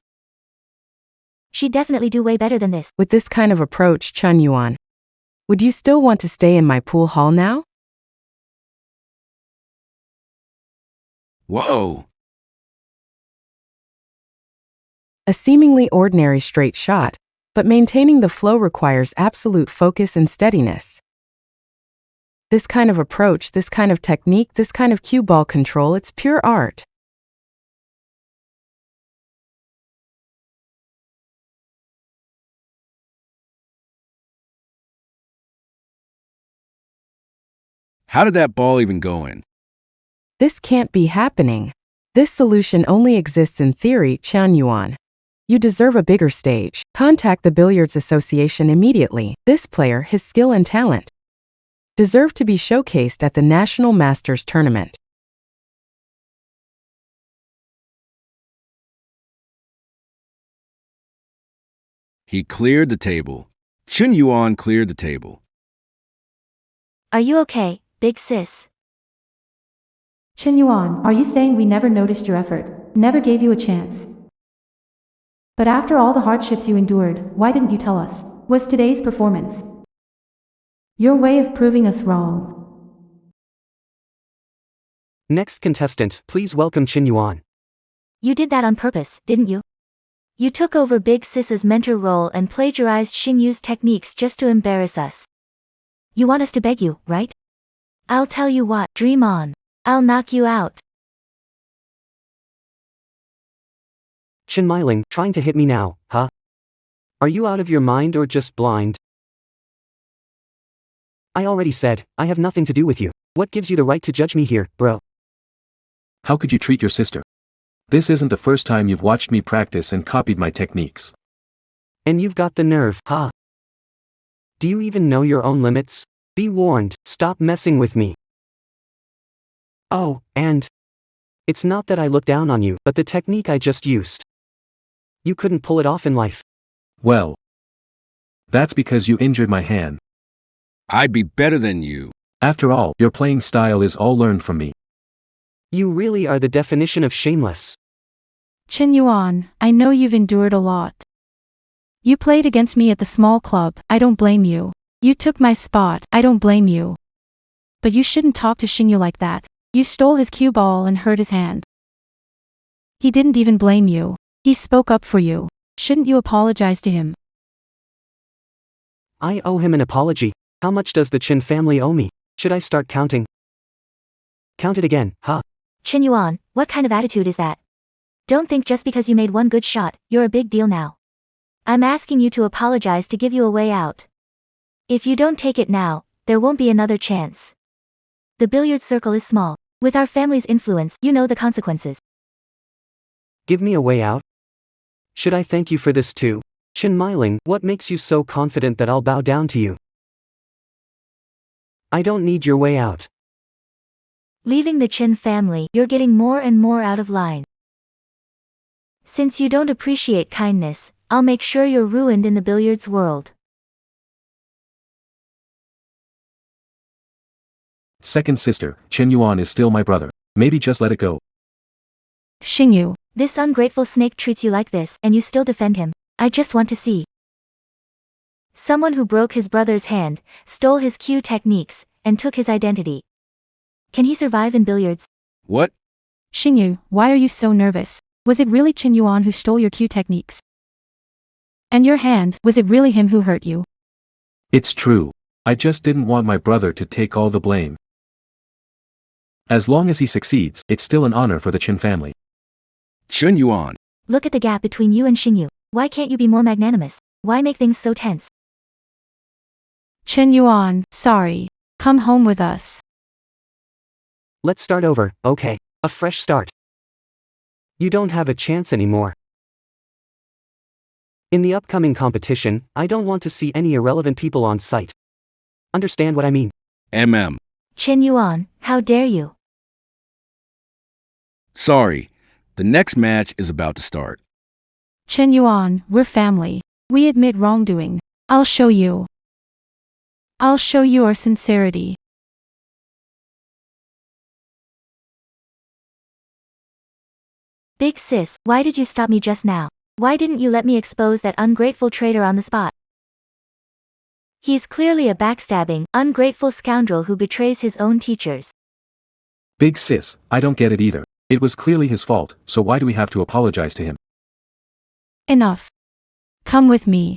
she'd definitely do way better than this. With this kind of approach, Chun Yuan, would you still want to stay in my pool hall now? Whoa! A seemingly ordinary straight shot, but maintaining the flow requires absolute focus and steadiness. This kind of approach, this kind of technique, this kind of cue ball control, it's pure art. How did that ball even go in? This can't be happening. This solution only exists in theory, Chun Yuan. You deserve a bigger stage. Contact the Billiards Association immediately. This player, his skill and talent, deserve to be showcased at the National Masters Tournament. He cleared the table. Chun Yuan cleared the table. Are you okay, big sis? Chen Yuan, are you saying we never noticed your effort, never gave you a chance? But after all the hardships you endured, why didn't you tell us? Was today's performance your way of proving us wrong? Next contestant, please welcome Chin Yuan. You did that on purpose, didn't you? You took over Big Sis's mentor role and plagiarized Xinyu's techniques just to embarrass us. You want us to beg you, right? I'll tell you what, dream on. I'll knock you out. Chin Myling, trying to hit me now, huh? Are you out of your mind or just blind? I already said, I have nothing to do with you. What gives you the right to judge me here, bro? How could you treat your sister? This isn't the first time you've watched me practice and copied my techniques. And you've got the nerve, huh? Do you even know your own limits? Be warned, stop messing with me. Oh, and it's not that I look down on you, but the technique I just used. You couldn't pull it off in life. Well, that's because you injured my hand. I'd be better than you. After all, your playing style is all learned from me. You really are the definition of shameless. Chen Yuan, I know you've endured a lot. You played against me at the small club, I don't blame you. You took my spot, I don't blame you. But you shouldn't talk to Xingyu like that. You stole his cue ball and hurt his hand. He didn't even blame you. He spoke up for you. Shouldn't you apologize to him? I owe him an apology. How much does the Chin family owe me? Should I start counting? Count it again, huh? Chin Yuan, what kind of attitude is that? Don't think just because you made one good shot, you're a big deal now. I'm asking you to apologize to give you a way out. If you don't take it now, there won't be another chance. The billiard circle is small. With our family's influence, you know the consequences. Give me a way out? Should I thank you for this too? Chin Myling, what makes you so confident that I'll bow down to you? I don't need your way out. Leaving the Chin family, you're getting more and more out of line. Since you don't appreciate kindness, I'll make sure you're ruined in the billiards world. Second sister, Chen Yuan is still my brother. Maybe just let it go. Xingyu, This ungrateful snake treats you like this, and you still defend him. I just want to see. Someone who broke his brother's hand, stole his cue techniques, and took his identity. Can he survive in billiards? What? Xingyu, why are you so nervous? Was it really Chen Yuan who stole your cue techniques? And your hand, was it really him who hurt you? It's true. I just didn't want my brother to take all the blame. As long as he succeeds, it's still an honor for the Chin family. Chun Yuan. Look at the gap between you and Xingyu. Why can't you be more magnanimous? Why make things so tense? Chen Yuan, sorry. Come home with us. Let's start over, okay? A fresh start. You don't have a chance anymore. In the upcoming competition, I don't want to see any irrelevant people on site. Understand what I mean? Chen Yuan, how dare you? Sorry. The next match is about to start. Chen Yuan, we're family. We admit wrongdoing. I'll show you. I'll show you our sincerity. Big sis, why did you stop me just now? Why didn't you let me expose that ungrateful traitor on the spot? He's clearly a backstabbing, ungrateful scoundrel who betrays his own teachers. Big sis, I don't get it either. It was clearly his fault, so why do we have to apologize to him? Enough. Come with me.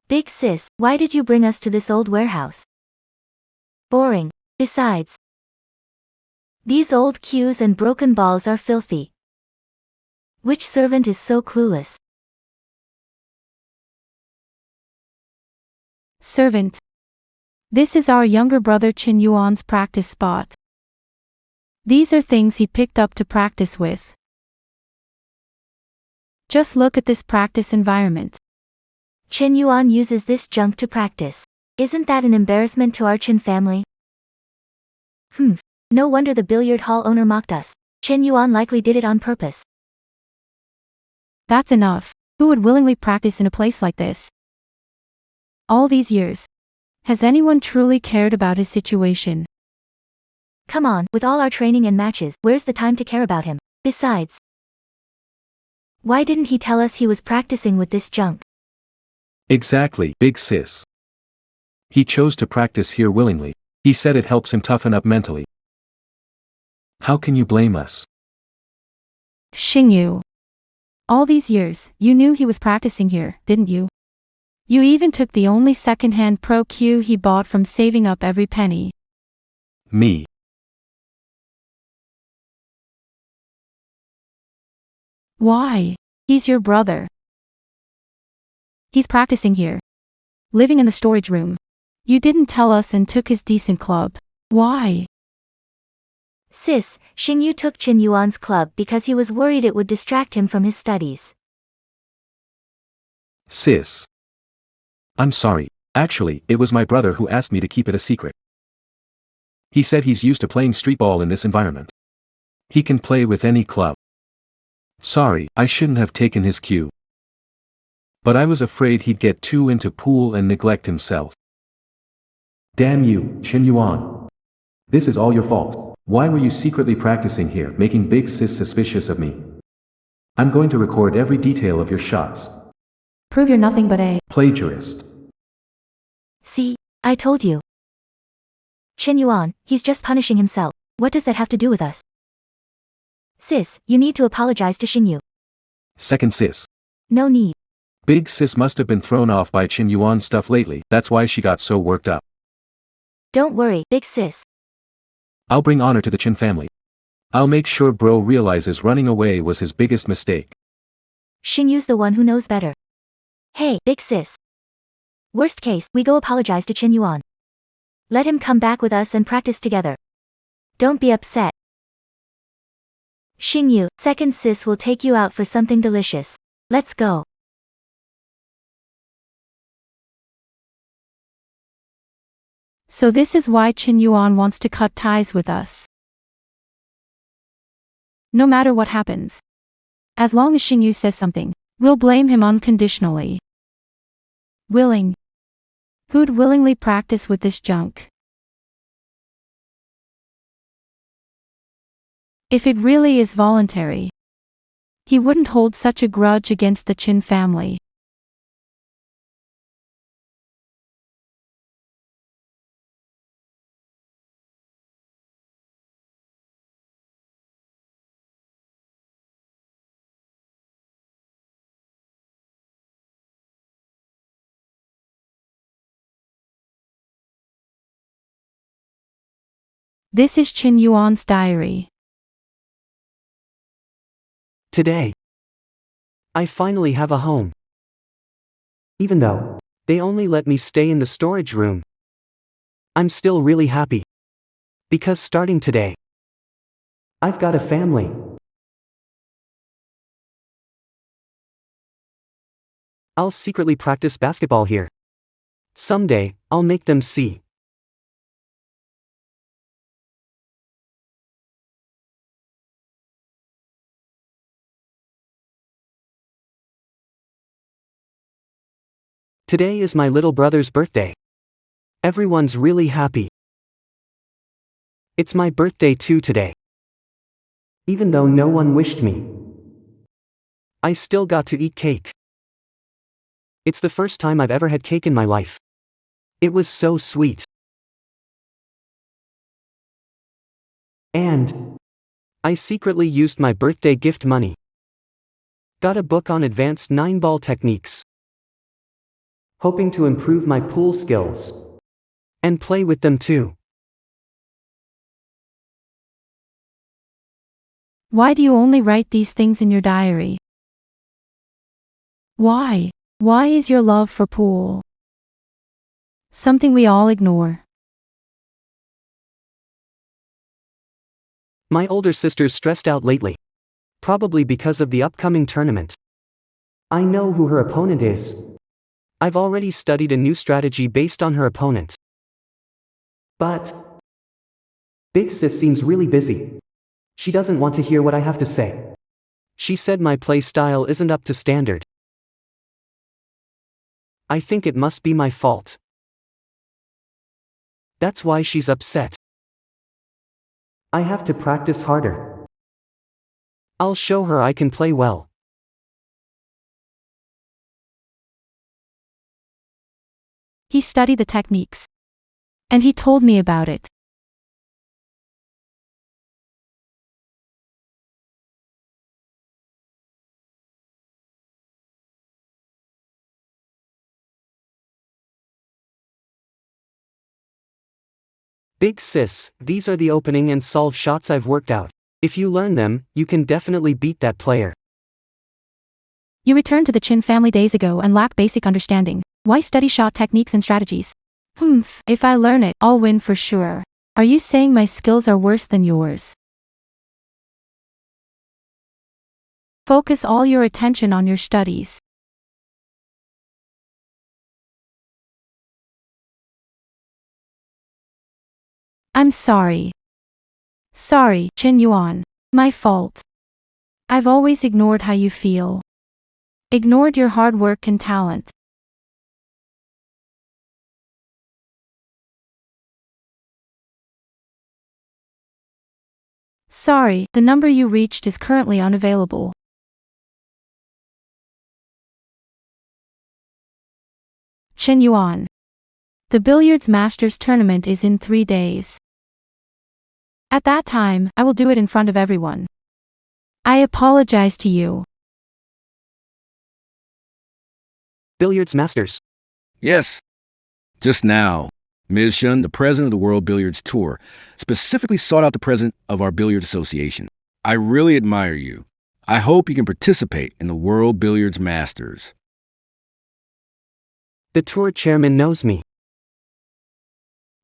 Big sis, why did you bring us to this old warehouse? Boring. Besides, these old cues and broken balls are filthy. Which servant is so clueless? Servant. This is our younger brother Chen Yuan's practice spot. These are things he picked up to practice with. Just look at this practice environment. Chen Yuan uses this junk to practice. Isn't that an embarrassment to our Chen family? No wonder the billiard hall owner mocked us. Chen Yuan likely did it on purpose. That's enough. Who would willingly practice in a place like this? All these years. Has anyone truly cared about his situation? Come on, with all our training and matches, where's the time to care about him? Besides, why didn't he tell us he was practicing with this junk? Exactly, big sis. He chose to practice here willingly. He said it helps him toughen up mentally. How can you blame us? Xingyu. All these years, you knew he was practicing here, didn't you? You even took the only second-hand pro cue he bought from saving up every penny. Me. Why? He's your brother. He's practicing here. Living in the storage room. You didn't tell us and took his decent club. Why? Sis, Xingyu took Chen Yuan's club because he was worried it would distract him from his studies. Sis. I'm sorry. Actually, it was my brother who asked me to keep it a secret. He said he's used to playing street ball in this environment. He can play with any club. Sorry, I shouldn't have taken his cue. But I was afraid he'd get too into pool and neglect himself. Damn you, Chen Yuan. This is all your fault. Why were you secretly practicing here, making Big Sis suspicious of me? I'm going to record every detail of your shots. Prove you're nothing but a plagiarist. See, I told you. Chen Yuan, he's just punishing himself. What does that have to do with us? Sis, you need to apologize to Xingyu. Second sis. No need. Big sis must have been thrown off by Chen Yuan's stuff lately, that's why she got so worked up. Don't worry, big sis. I'll bring honor to the Chen family. I'll make sure bro realizes running away was his biggest mistake. Xingyu's the one who knows better. Hey, big sis. Worst case, we go apologize to Chen Yuan. Let him come back with us and practice together. Don't be upset. Xingyu, second sis will take you out for something delicious. Let's go. So this is why Chen Yuan wants to cut ties with us. No matter what happens. As long as Xingyu says something, we'll blame him unconditionally. Willing. Who'd willingly practice with this junk? If it really is voluntary, he wouldn't hold such a grudge against the Qin family. This is Chin Yuan's diary. Today, I finally have a home. Even though they only let me stay in the storage room, I'm still really happy. Because starting today, I've got a family. I'll secretly practice basketball here. Someday, I'll make them see. Today is my little brother's birthday. Everyone's really happy. It's my birthday too today. Even though no one wished me, I still got to eat cake. It's the first time I've ever had cake in my life. It was so sweet. And I secretly used my birthday gift money. Got a book on advanced 9-ball techniques. Hoping to improve my pool skills. And play with them too. Why do you only write these things in your diary? Why? Why is your love for pool something we all ignore? My older sister's stressed out lately. Probably because of the upcoming tournament. I know who her opponent is. I've already studied a new strategy based on her opponent. But Big Sis seems really busy. She doesn't want to hear what I have to say. She said my play style isn't up to standard. I think it must be my fault. That's why she's upset. I have to practice harder. I'll show her I can play well. He studied the techniques. And he told me about it. Big Sis, these are the opening and solve shots I've worked out. If you learn them, you can definitely beat that player. You returned to the Chin family days ago and lack basic understanding. Why study shot techniques and strategies? If I learn it, I'll win for sure. Are you saying my skills are worse than yours? Focus all your attention on your studies. I'm sorry. Sorry, Chin Yuan. My fault. I've always ignored how you feel. Ignored your hard work and talent. Sorry, the number you reached is currently unavailable. Chin Yuan. The Billiards Masters tournament is in 3 days. At that time, I will do it in front of everyone. I apologize to you. Billiards Masters. Yes. Just now, Ms. Shun, the president of the World Billiards Tour, specifically sought out the president of our Billiards Association. I really admire you. I hope you can participate in the World Billiards Masters. The tour chairman knows me.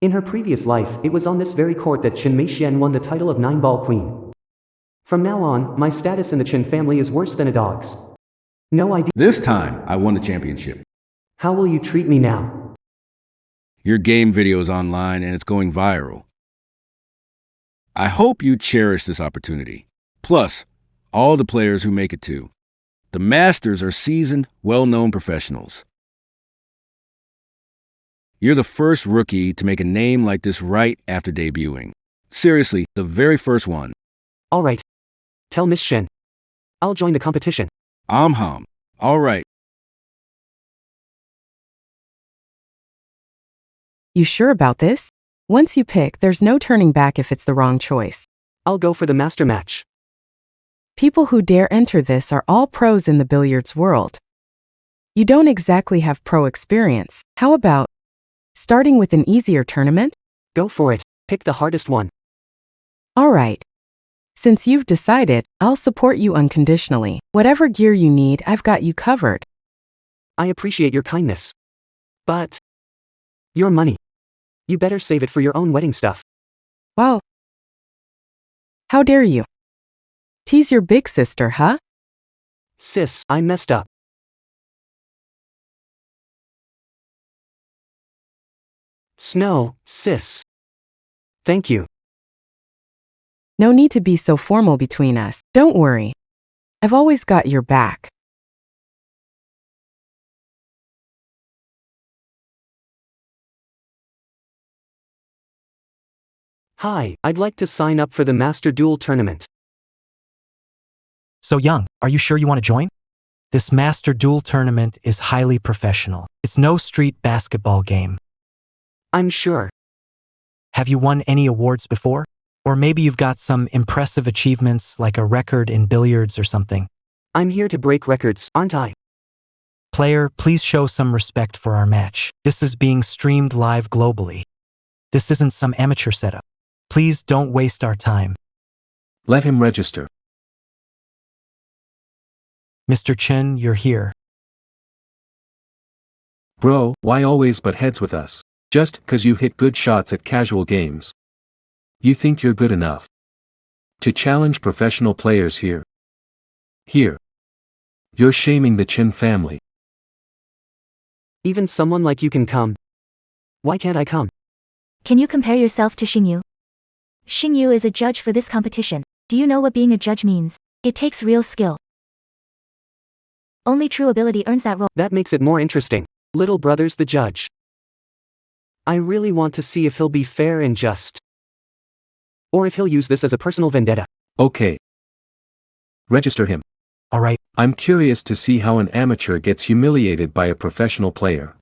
In her previous life, it was on this very court that Chin Meixian won the title of 9-ball queen. From now on, my status in the Chin family is worse than a dog's. No idea. This time, I won the championship. How will you treat me now? Your game video is online and it's going viral. I hope you cherish this opportunity. Plus, all the players who make it too. The Masters are seasoned, well-known professionals. You're the first rookie to make a name like this right after debuting. Seriously, the very first one. All right. Tell Miss Shen. I'll join the competition. Hum. All right. You sure about this? Once you pick, there's no turning back if it's the wrong choice. I'll go for the master match. People who dare enter this are all pros in the billiards world. You don't exactly have pro experience. How about starting with an easier tournament? Go for it. Pick the hardest one. Alright. Since you've decided, I'll support you unconditionally. Whatever gear you need, I've got you covered. I appreciate your kindness. But your money. You better save it for your own wedding stuff. Wow. How dare you? Tease your big sister, huh? Sis, I messed up. Snow, sis. Thank you. No need to be so formal between us. Don't worry. I've always got your back. Hi, I'd like to sign up for the Master Duel tournament. So Young, are you sure you want to join? This Master Duel tournament is highly professional. It's no street basketball game. I'm sure. Have you won any awards before? Or maybe you've got some impressive achievements like a record in billiards or something. I'm here to break records, aren't I? Player, please show some respect for our match. This is being streamed live globally. This isn't some amateur setup. Please don't waste our time. Let him register. Mr. Chen, you're here. Bro, why always butt heads with us? Just 'cause you hit good shots at casual games. You think you're good enough to challenge professional players here. Here. You're shaming the Chin family. Even someone like you can come. Why can't I come? Can you compare yourself to Xingyu? Xingyu is a judge for this competition. Do you know what being a judge means? It takes real skill. Only true ability earns that role. That makes it more interesting. Little brother's the judge. I really want to see if he'll be fair and just. Or if he'll use this as a personal vendetta. Okay. Register him. Alright. I'm curious to see how an amateur gets humiliated by a professional player.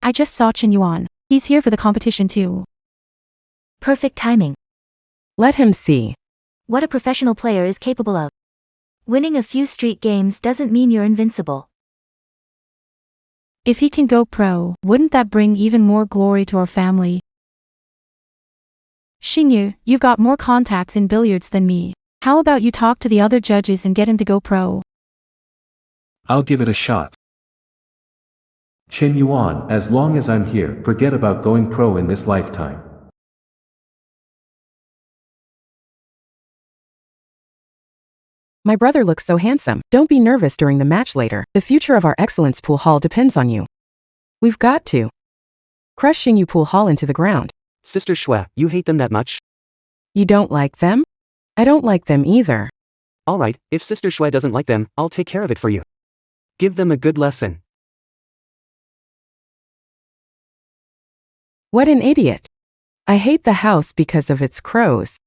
I just saw Chen Yuan. He's here for the competition too. Perfect timing. Let him see. What a professional player is capable of. Winning a few street games doesn't mean you're invincible. If he can go pro, wouldn't that bring even more glory to our family? Xingyu, you've got more contacts in billiards than me. How about you talk to the other judges and get him to go pro? I'll give it a shot. Chen Yuan, as long as I'm here, forget about going pro in this lifetime. My brother looks so handsome. Don't be nervous during the match later. The future of our Excellence Pool Hall depends on you. We've got to crush Xingyu Pool Hall into the ground. Sister Shui, you hate them that much? You don't like them? I don't like them either. Alright, if Sister Shui doesn't like them, I'll take care of it for you. Give them a good lesson. What an idiot. I hate the house because of its crows.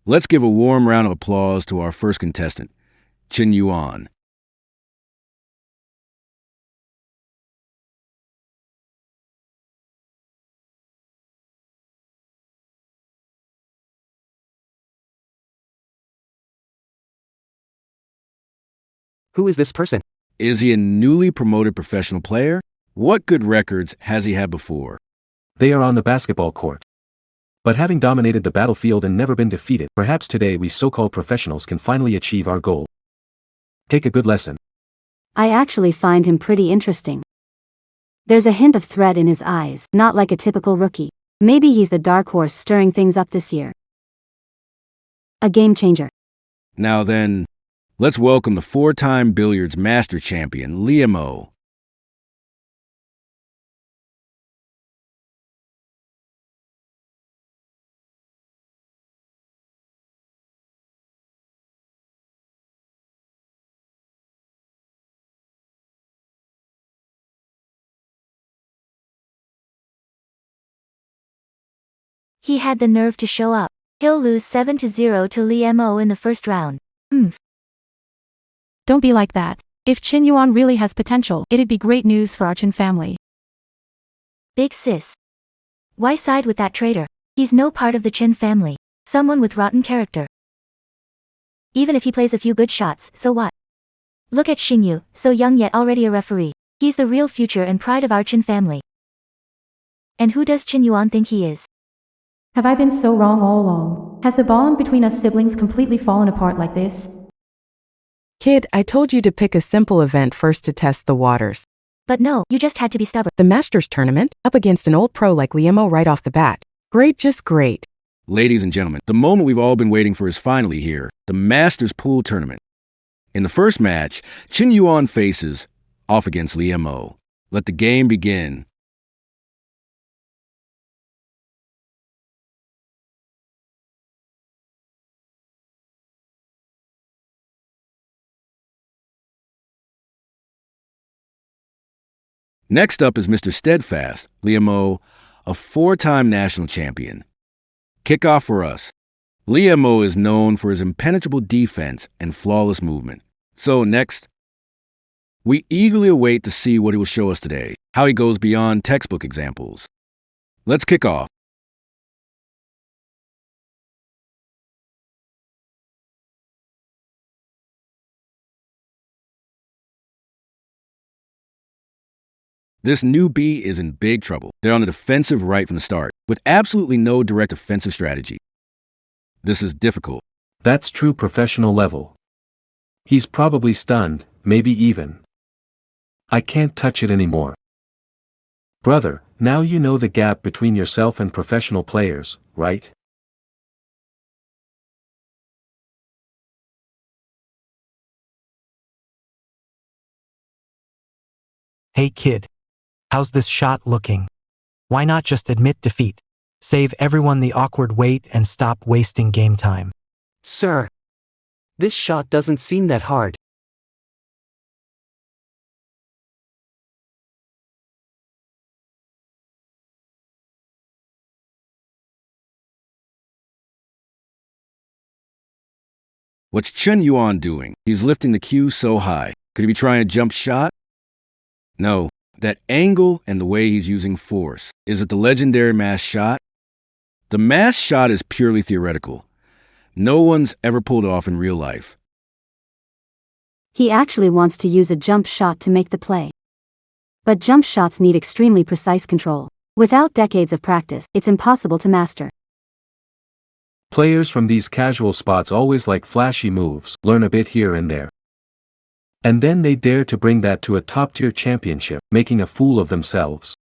Let's give a warm round of applause to our first contestant, Chen Yuan. Who is this person? Is he a newly promoted professional player? What good records has he had before? They are on the basketball court. But having dominated the battlefield and never been defeated, perhaps today we so-called professionals can finally achieve our goal. Take a good lesson. I actually find him pretty interesting. There's a hint of threat in his eyes, not like a typical rookie. Maybe he's the dark horse stirring things up this year. A game changer. Now then, let's welcome the four-time billiards master champion, Liamo. He had the nerve to show up. He'll lose 7-0 to Li Mo in the first round. Don't be like that. If Chen Yuan really has potential, it'd be great news for our Chen family. Big sis. Why side with that traitor? He's no part of the Chen family. Someone with rotten character. Even if he plays a few good shots, so what? Look at Xingyu, so young yet already a referee. He's the real future and pride of our Qin family. And who does Qin Yuan think he is? Have I been so wrong all along? Has the bond between us siblings completely fallen apart like this? Kid, I told you to pick a simple event first to test the waters. But no, you just had to be stubborn. The Masters tournament, up against an old pro like Liamo right off the bat. Great, just great. Ladies and gentlemen, the moment we've all been waiting for is finally here. The Masters Pool Tournament. In the first match, Qin Yuan faces off against Liamo. Let the game begin. Next up is Mr. Steadfast, Liamo, a 4-time national champion. Kickoff for us. Liamo is known for his impenetrable defense and flawless movement. So next, we eagerly await to see what he will show us today, how he goes beyond textbook examples. Let's kick off. This newbie is in big trouble. They're on the defensive right from the start, with absolutely no direct offensive strategy. This is difficult. That's true professional level. He's probably stunned, maybe even. I can't touch it anymore. Brother, now you know the gap between yourself and professional players, right? Hey kid. How's this shot looking? Why not just admit defeat? Save everyone the awkward wait and stop wasting game time. Sir. This shot doesn't seem that hard. What's Chen Yuan doing? He's lifting the cue so high. Could he be trying a jump shot? No. That angle and the way he's using force. Is it the legendary mass shot? The mass shot is purely theoretical. No one's ever pulled it off in real life. He actually wants to use a jump shot to make the play. But jump shots need extremely precise control. Without decades of practice, it's impossible to master. Players from these casual spots always like flashy moves, learn a bit here and there. And then they dare to bring that to a top-tier championship, making a fool of themselves.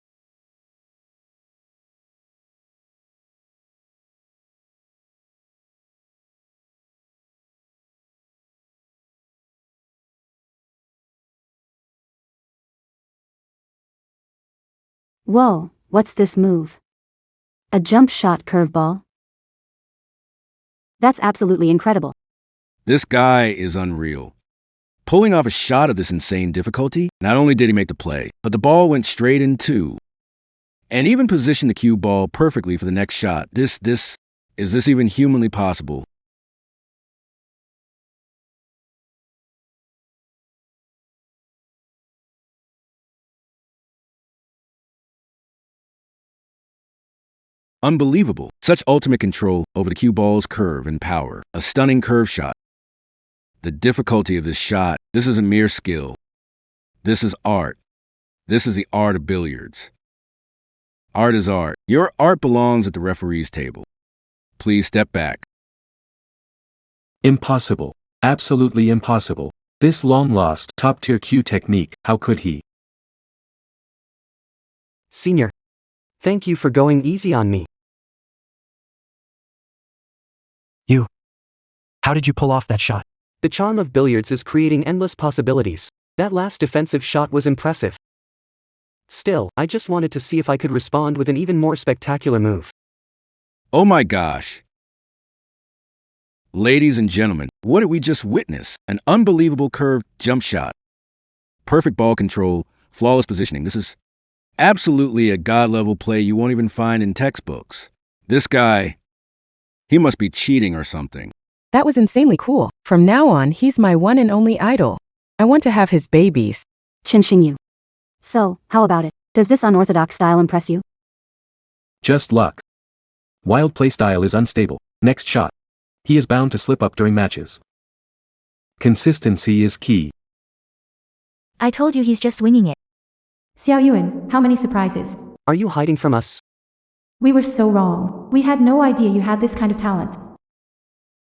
Whoa, what's this move? A jump shot curveball? That's absolutely incredible. This guy is unreal. Pulling off a shot of this insane difficulty, not only did he make the play, but the ball went straight in too. And even positioned the cue ball perfectly for the next shot. Is this even humanly possible? Unbelievable. Such ultimate control over the cue ball's curve and power. A stunning curve shot. The difficulty of this shot, this isn't mere skill. This is art. This is the art of billiards. Art is art. Your art belongs at the referee's table. Please step back. Impossible. Absolutely impossible. This long-lost, top-tier cue technique, how could he? Senior. Thank you for going easy on me. You. How did you pull off that shot? The charm of billiards is creating endless possibilities. That last defensive shot was impressive. Still, I just wanted to see if I could respond with an even more spectacular move. Oh my gosh. Ladies and gentlemen, what did we just witness? An unbelievable curved jump shot. Perfect ball control, flawless positioning. This is absolutely a god-level play you won't even find in textbooks. This guy, he must be cheating or something. That was insanely cool. From now on, he's my one and only idol. I want to have his babies. Qin Xingyu. So, how about it? Does this unorthodox style impress you? Just luck. Wild play style is unstable. Next shot. He is bound to slip up during matches. Consistency is key. I told you he's just winging it. Xiao Yuan, how many surprises? Are you hiding from us? We were so wrong. We had no idea you had this kind of talent.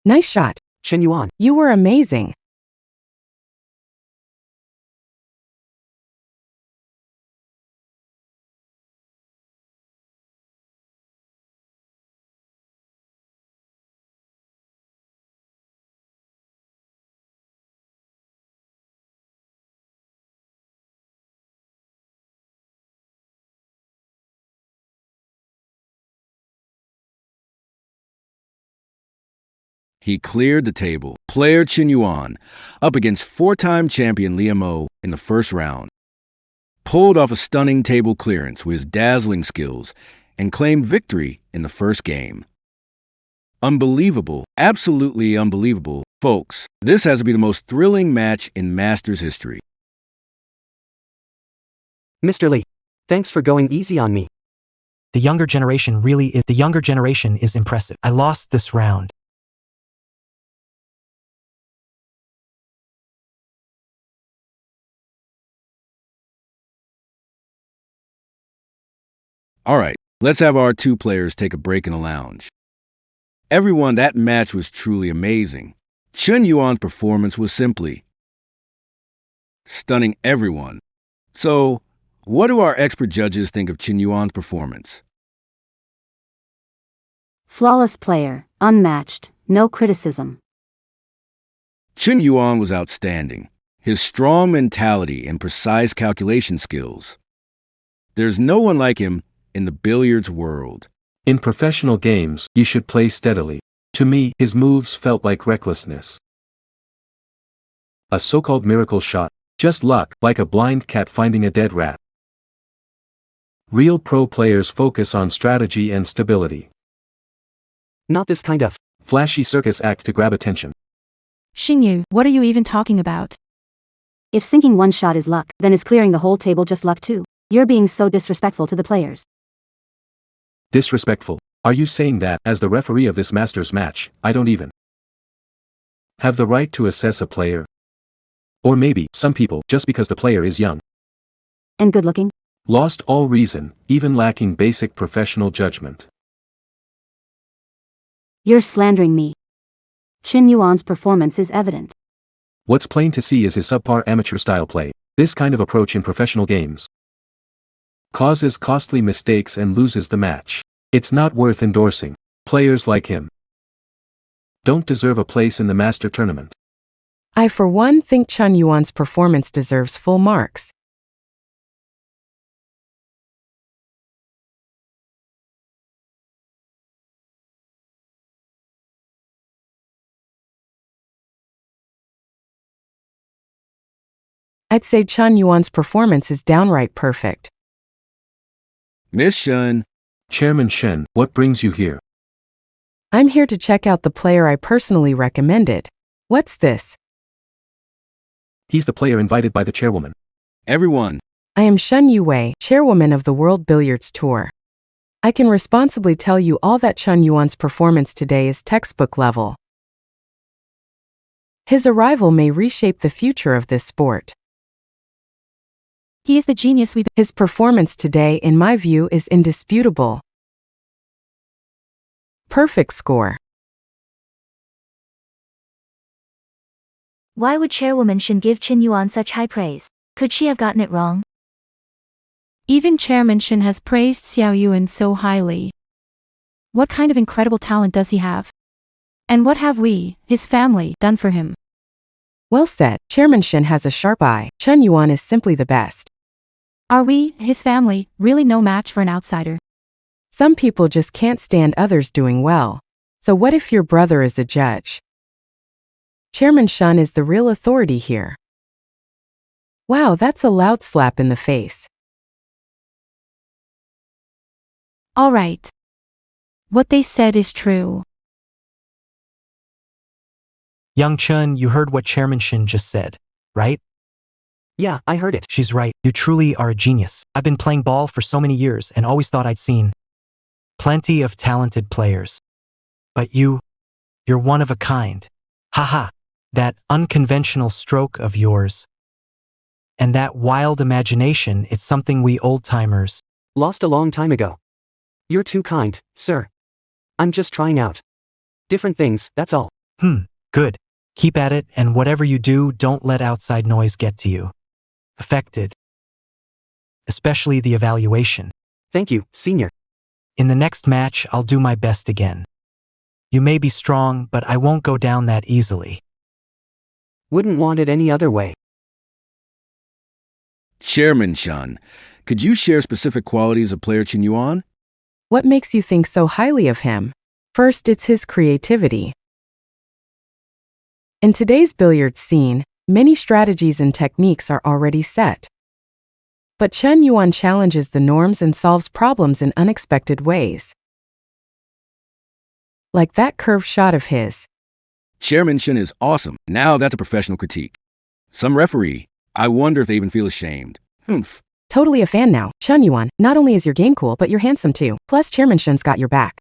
Nice shot. Chen Yuan. You were amazing. He cleared the table. Player Chen Yuan, up against four-time champion Liu Mo in the first round, pulled off a stunning table clearance with his dazzling skills and claimed victory in the first game. Unbelievable, absolutely unbelievable. Folks, this has to be the most thrilling match in Masters history. Mr. Li, thanks for going easy on me. The younger generation is impressive. I lost this round. All right, let's have our two players take a break in the lounge. Everyone, that match was truly amazing. Chen Yuan's performance was simply stunning everyone. So, what do our expert judges think of Chen Yuan's performance? Flawless player, unmatched, no criticism. Chen Yuan was outstanding. His strong mentality and precise calculation skills. There's no one like him in the billiards world. In professional games, you should play steadily. To me, his moves felt like recklessness. A so-called miracle shot. Just luck, like a blind cat finding a dead rat. Real pro players focus on strategy and stability. Not this kind of flashy circus act to grab attention. Xingyu, what are you even talking about? If sinking one shot is luck, then is clearing the whole table just luck too? You're being so disrespectful to the players. Disrespectful? Are you saying that, as the referee of this Masters match, I don't even have the right to assess a player? Or maybe, some people, just because the player is young and good looking? Lost all reason, even lacking basic professional judgment. You're slandering me. Chen Yuan's performance is evident. What's plain to see is his subpar amateur-style play. This kind of approach in professional games causes costly mistakes and loses the match. It's not worth endorsing. Players like him don't deserve a place in the Master Tournament. I for one think Chen Yuan's performance deserves full marks. I'd say Chen Yuan's performance is downright perfect. Miss Shen. Chairman Shen, what brings you here? I'm here to check out the player I personally recommended. What's this? He's the player invited by the chairwoman. Everyone. I am Shen Yuwei, chairwoman of the World Billiards Tour. I can responsibly tell you all that Chen Yuan's performance today is textbook level. His arrival may reshape the future of this sport. He is the genius His performance today, in my view, is indisputable. Perfect score. Why would Chairwoman Shen give Chen Yuan such high praise? Could she have gotten it wrong? Even Chairman Shen has praised Xiao Yuan so highly. What kind of incredible talent does he have? And what have we, his family, done for him? Well said. Chairman Shen has a sharp eye. Chen Yuan is simply the best. Are we, his family, really no match for an outsider? Some people just can't stand others doing well. So what if your brother is a judge? Chairman Shen is the real authority here. Wow, that's a loud slap in the face. All right. What they said is true. Young Chen, you heard what Chairman Shen just said, right? Yeah, I heard it. She's right. You truly are a genius. I've been playing ball for so many years and always thought I'd seen plenty of talented players. But you're one of a kind. Haha. That unconventional stroke of yours. And that wild imagination, it's something we old-timers Lost a long time ago. You're too kind, sir. I'm just trying out different things, that's all. Good. Keep at it, and whatever you do, don't let outside noise get to you. Affected. Especially the evaluation. Thank you, senior. In the next match, I'll do my best again. You may be strong, but I won't go down that easily. Wouldn't want it any other way. Chairman Shun, could you share specific qualities of player Qin Yuan? What makes you think so highly of him? First, it's his creativity. In today's billiards scene, many strategies and techniques are already set. But Chen Yuan challenges the norms and solves problems in unexpected ways. Like that curved shot of his. Chairman Shun is awesome. Now that's a professional critique. Some referee, I wonder if they even feel ashamed. Humph. Totally a fan now. Chen Yuan, not only is your game cool, but you're handsome too. Plus, Chairman Shun's got your back.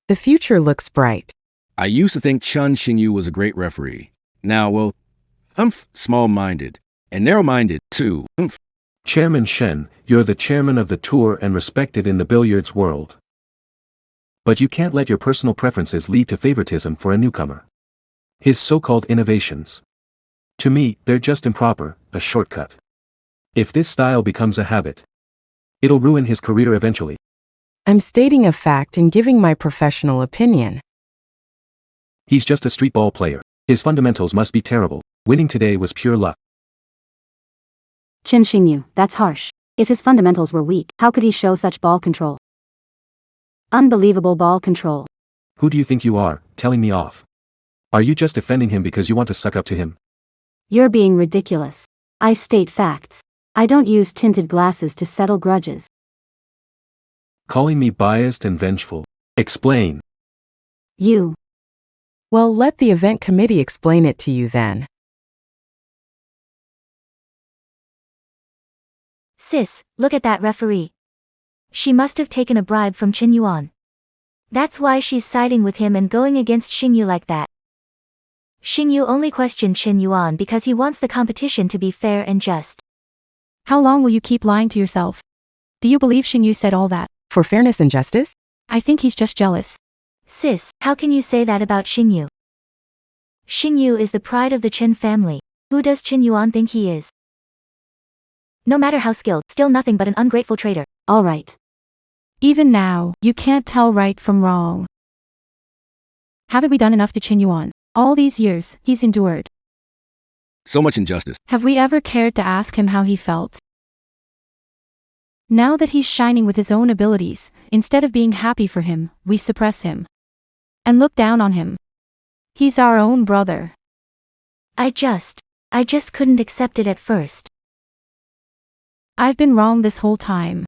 The future looks bright. I used to think Chun Xingyu was a great referee. Now, well, humph, small-minded. And narrow-minded, too. Humph. Chairman Shen, you're the chairman of the tour and respected in the billiards world. But you can't let your personal preferences lead to favoritism for a newcomer. His so-called innovations. To me, they're just improper, a shortcut. If this style becomes a habit, it'll ruin his career eventually. I'm stating a fact and giving my professional opinion. He's just a street ball player. His fundamentals must be terrible. Winning today was pure luck. Qin Xingyu, that's harsh. If his fundamentals were weak, how could he show such ball control? Unbelievable ball control. Who do you think you are, telling me off? Are you just defending him because you want to suck up to him? You're being ridiculous. I state facts. I don't use tinted glasses to settle grudges. Calling me biased and vengeful. Explain. You. Well, let the event committee explain it to you then. Sis, look at that referee. She must have taken a bribe from Qin Yuan. That's why she's siding with him and going against Xingyu like that. Xingyu only questioned Qin Yuan because he wants the competition to be fair and just. How long will you keep lying to yourself? Do you believe Xingyu said all that? For fairness and justice? I think he's just jealous. Sis, how can you say that about Xingyu? Xingyu is the pride of the Qin family. Who does Qin Yuan think he is? No matter how skilled, still nothing but an ungrateful traitor. All right. Even now, you can't tell right from wrong. Haven't we done enough to Qin Yuan? All these years, he's endured. So much injustice. Have we ever cared to ask him how he felt? Now that he's shining with his own abilities, instead of being happy for him, we suppress him. And look down on him. He's our own brother. I just couldn't accept it at first. I've been wrong this whole time.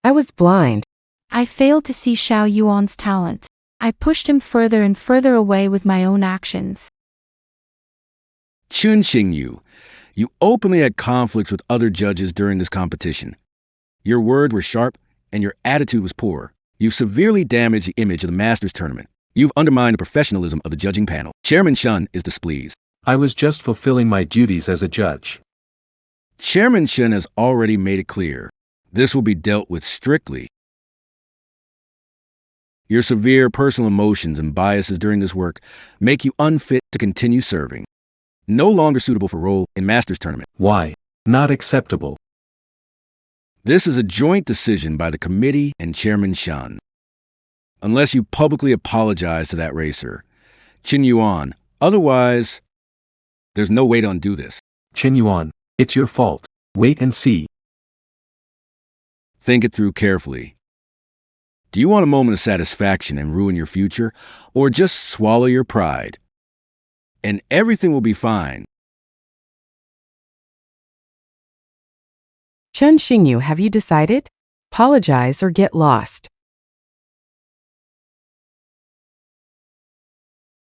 I was blind. I failed to see Xiao Yuan's talent. I pushed him further and further away with my own actions. Chun Xingyu, you openly had conflicts with other judges during this competition. Your words were sharp and your attitude was poor. You severely damaged the image of the Masters tournament. You've undermined the professionalism of the judging panel. Chairman Shun is displeased. I was just fulfilling my duties as a judge. Chairman Shun has already made it clear. This will be dealt with strictly. Your severe personal emotions and biases during this work make you unfit to continue serving. No longer suitable for role in Masters tournament. Why? Not acceptable. This is a joint decision by the committee and Chairman Shun. Unless you publicly apologize to that racer, Qin Yuan, otherwise, there's no way to undo this. Qin Yuan, it's your fault. Wait and see. Think it through carefully. Do you want a moment of satisfaction and ruin your future, or just swallow your pride? And everything will be fine. Chen Xingyu, have you decided? Apologize or get lost.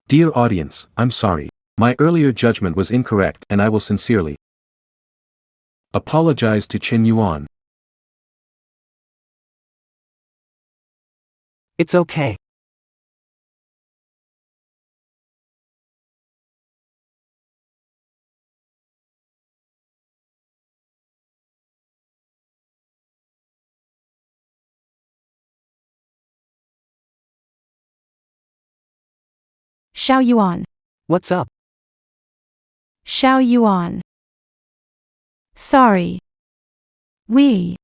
Dear audience, I'm sorry. My earlier judgment was incorrect and I will sincerely apologize to Qin Yuan. It's okay. Xiao Yuan. What's up? Xiao Yuan. Sorry. We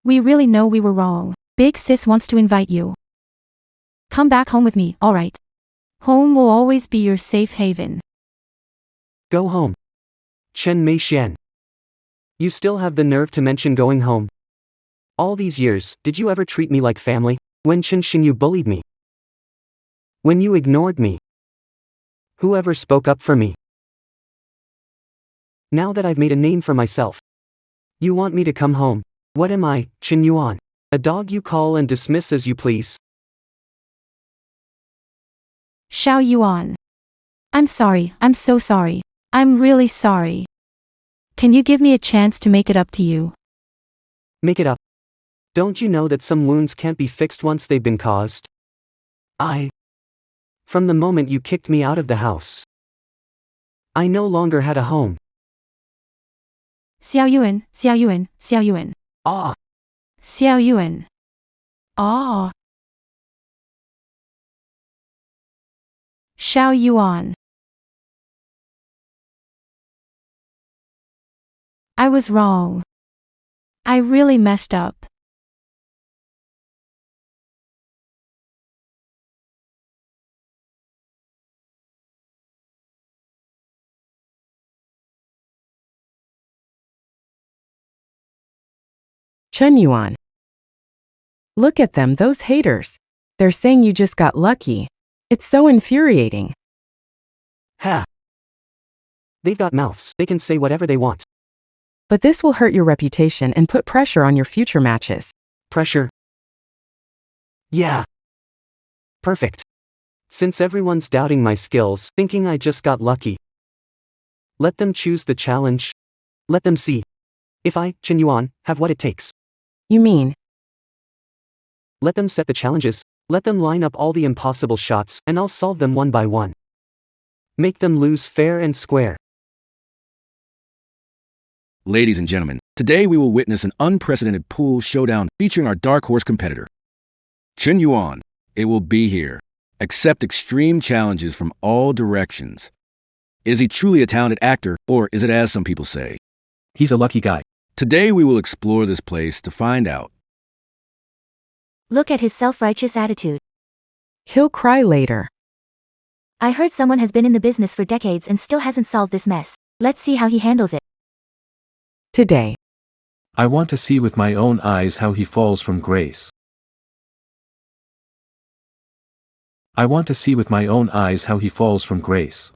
really know we were wrong. Big sis wants to invite you. Come back home with me, alright? Home will always be your safe haven. Go home. Chen Mei Xian. You still have the nerve to mention going home. All these years, did you ever treat me like family? When Chen Xingyu bullied me? When you ignored me? Whoever spoke up for me? Now that I've made a name for myself, you want me to come home? What am I, Qin Yuan? A dog you call and dismiss as you please? Xiao Yuan. I'm sorry, I'm so sorry. I'm really sorry. Can you give me a chance to make it up to you? Make it up. Don't you know that some wounds can't be fixed once they've been caused? From the moment you kicked me out of the house, I no longer had a home. Xiao Yuan, Xiao Yuan, Xiao Yuan. Ah, Xiao Yuan. Ah. Xiao Yuan. I was wrong. I really messed up. Chen Yuan. Look at them, those haters. They're saying you just got lucky. It's so infuriating. ha. They've got mouths, they can say whatever they want. But this will hurt your reputation and put pressure on your future matches. Pressure. Yeah. Perfect. Since everyone's doubting my skills, thinking I just got lucky, let them choose the challenge. Let them see if I, Qin Yuan, have what it takes. You mean, Let them set the challenges. Let them line up all the impossible shots, and I'll solve them one by one. Make them lose fair and square. Ladies and gentlemen, today we will witness an unprecedented pool showdown featuring our dark horse competitor, Chen Yuan. It will be here. Accept extreme challenges from all directions. Is he truly a talented actor, or is it as some people say? He's a lucky guy. Today we will explore this place to find out. Look at his self-righteous attitude. he'll cry later. I heard someone has been in the business for decades and still hasn't solved this mess. Let's see how he handles it. Today, I want to see with my own eyes how he falls from grace. I want to see with my own eyes how he falls from grace.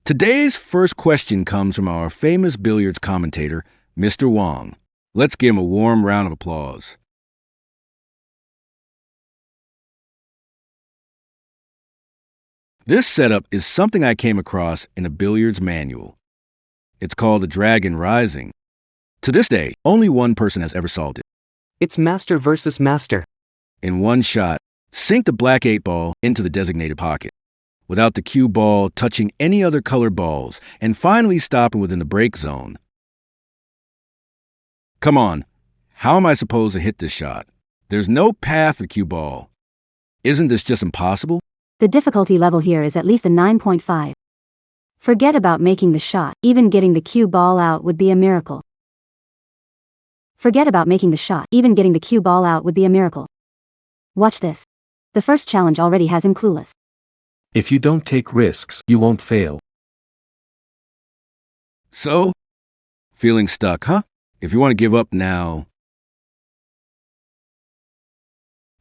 Today's first question comes from our famous billiards commentator, Mr. Wong. Let's give him a warm round of applause. This setup is something I came across in a billiards manual. It's called the Dragon Rising. To this day, only one person has ever solved it. It's master versus master. In one shot, sink the black 8 ball into the designated pocket, without the cue ball touching any other colored balls, and finally stopping within the break zone. Come on, how am I supposed to hit this shot? There's no path for cue ball. Isn't this just impossible? The difficulty level here is at least a 9.5. Forget about making the shot, even getting the cue ball out would be a miracle. Forget about making the shot, even getting the cue ball out would be a miracle. Watch this. The first challenge already has him clueless. If you don't take risks, you won't fail. So, feeling stuck, huh? If you want to give up now,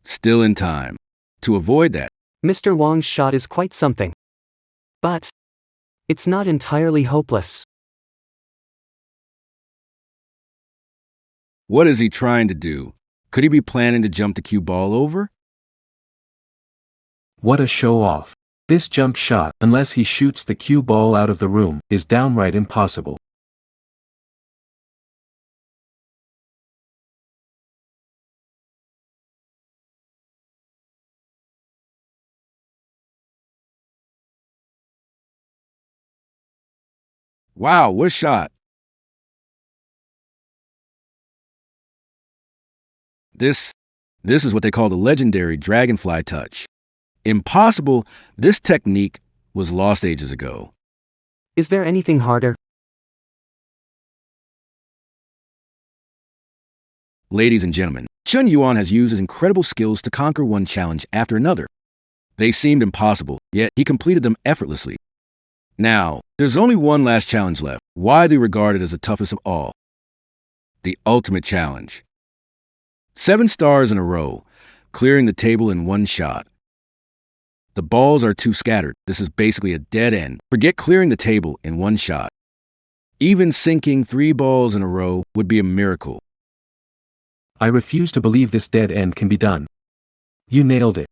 still in time. To avoid that, Mr. Wong's shot is quite something. But it's not entirely hopeless. what is he trying to do? Could he be planning to jump the cue ball over? What a show off. This jump shot, unless he shoots the cue ball out of the room, is downright impossible. Wow, what shot! This is what they call the legendary dragonfly touch. Impossible, this technique was lost ages ago. Is there anything harder? Ladies and gentlemen, Chun Yuan has used his incredible skills to conquer one challenge after another. They seemed impossible, yet he completed them effortlessly. Now, there's only one last challenge left, widely regarded as the toughest of all. The ultimate challenge. 7 stars in a row, clearing the table in one shot. The balls are too scattered. This is basically a dead end. Forget clearing the table in one shot. Even sinking 3 balls in a row would be a miracle. I refuse to believe this dead end can be done. You nailed it.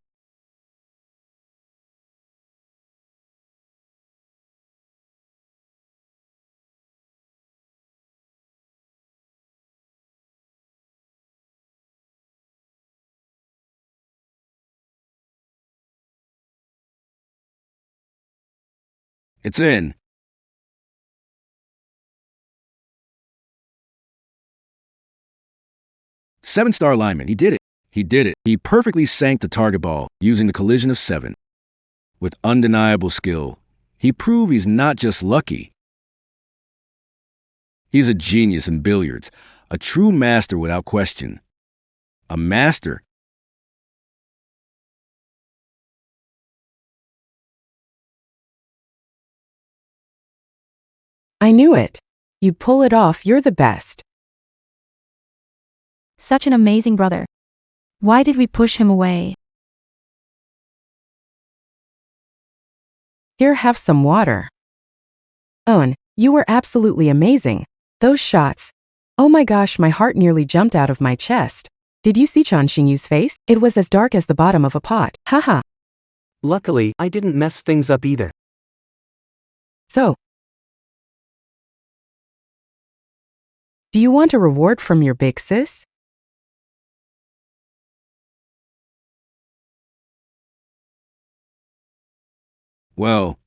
It's in. Seven-star lineman, he did it. He did it. He perfectly sank the target ball using the collision of 7. With undeniable skill, he proved he's not just lucky. He's a genius in billiards, a true master without question. A master. I knew it. You pull it off, you're the best. Such an amazing brother. Why did we push him away? Here, have some water. Owen, you were absolutely amazing. Those shots. Oh my gosh, my heart nearly jumped out of my chest. Did you see Chan Xingyu's face? It was as dark as the bottom of a pot. Haha. Luckily, I didn't mess things up either. So, do you want a reward from your big sis? Well,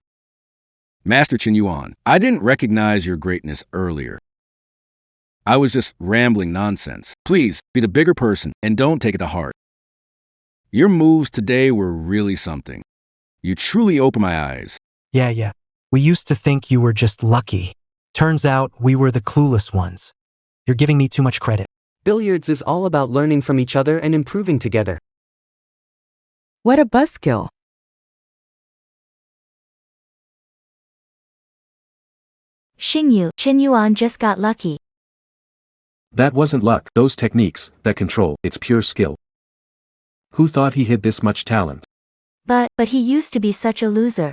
Master Chen Yuan, I didn't recognize your greatness earlier. I was just rambling nonsense. Please, be the bigger person and don't take it to heart. Your moves today were really something. You truly opened my eyes. Yeah. We used to think you were just lucky. Turns out we were the clueless ones. You're giving me too much credit. Billiards is all about learning from each other and improving together. What a buzzkill. Xingyu, Chen Yuan just got lucky. That wasn't luck, those techniques, that control, it's pure skill. Who thought he hid this much talent? But he used to be such a loser.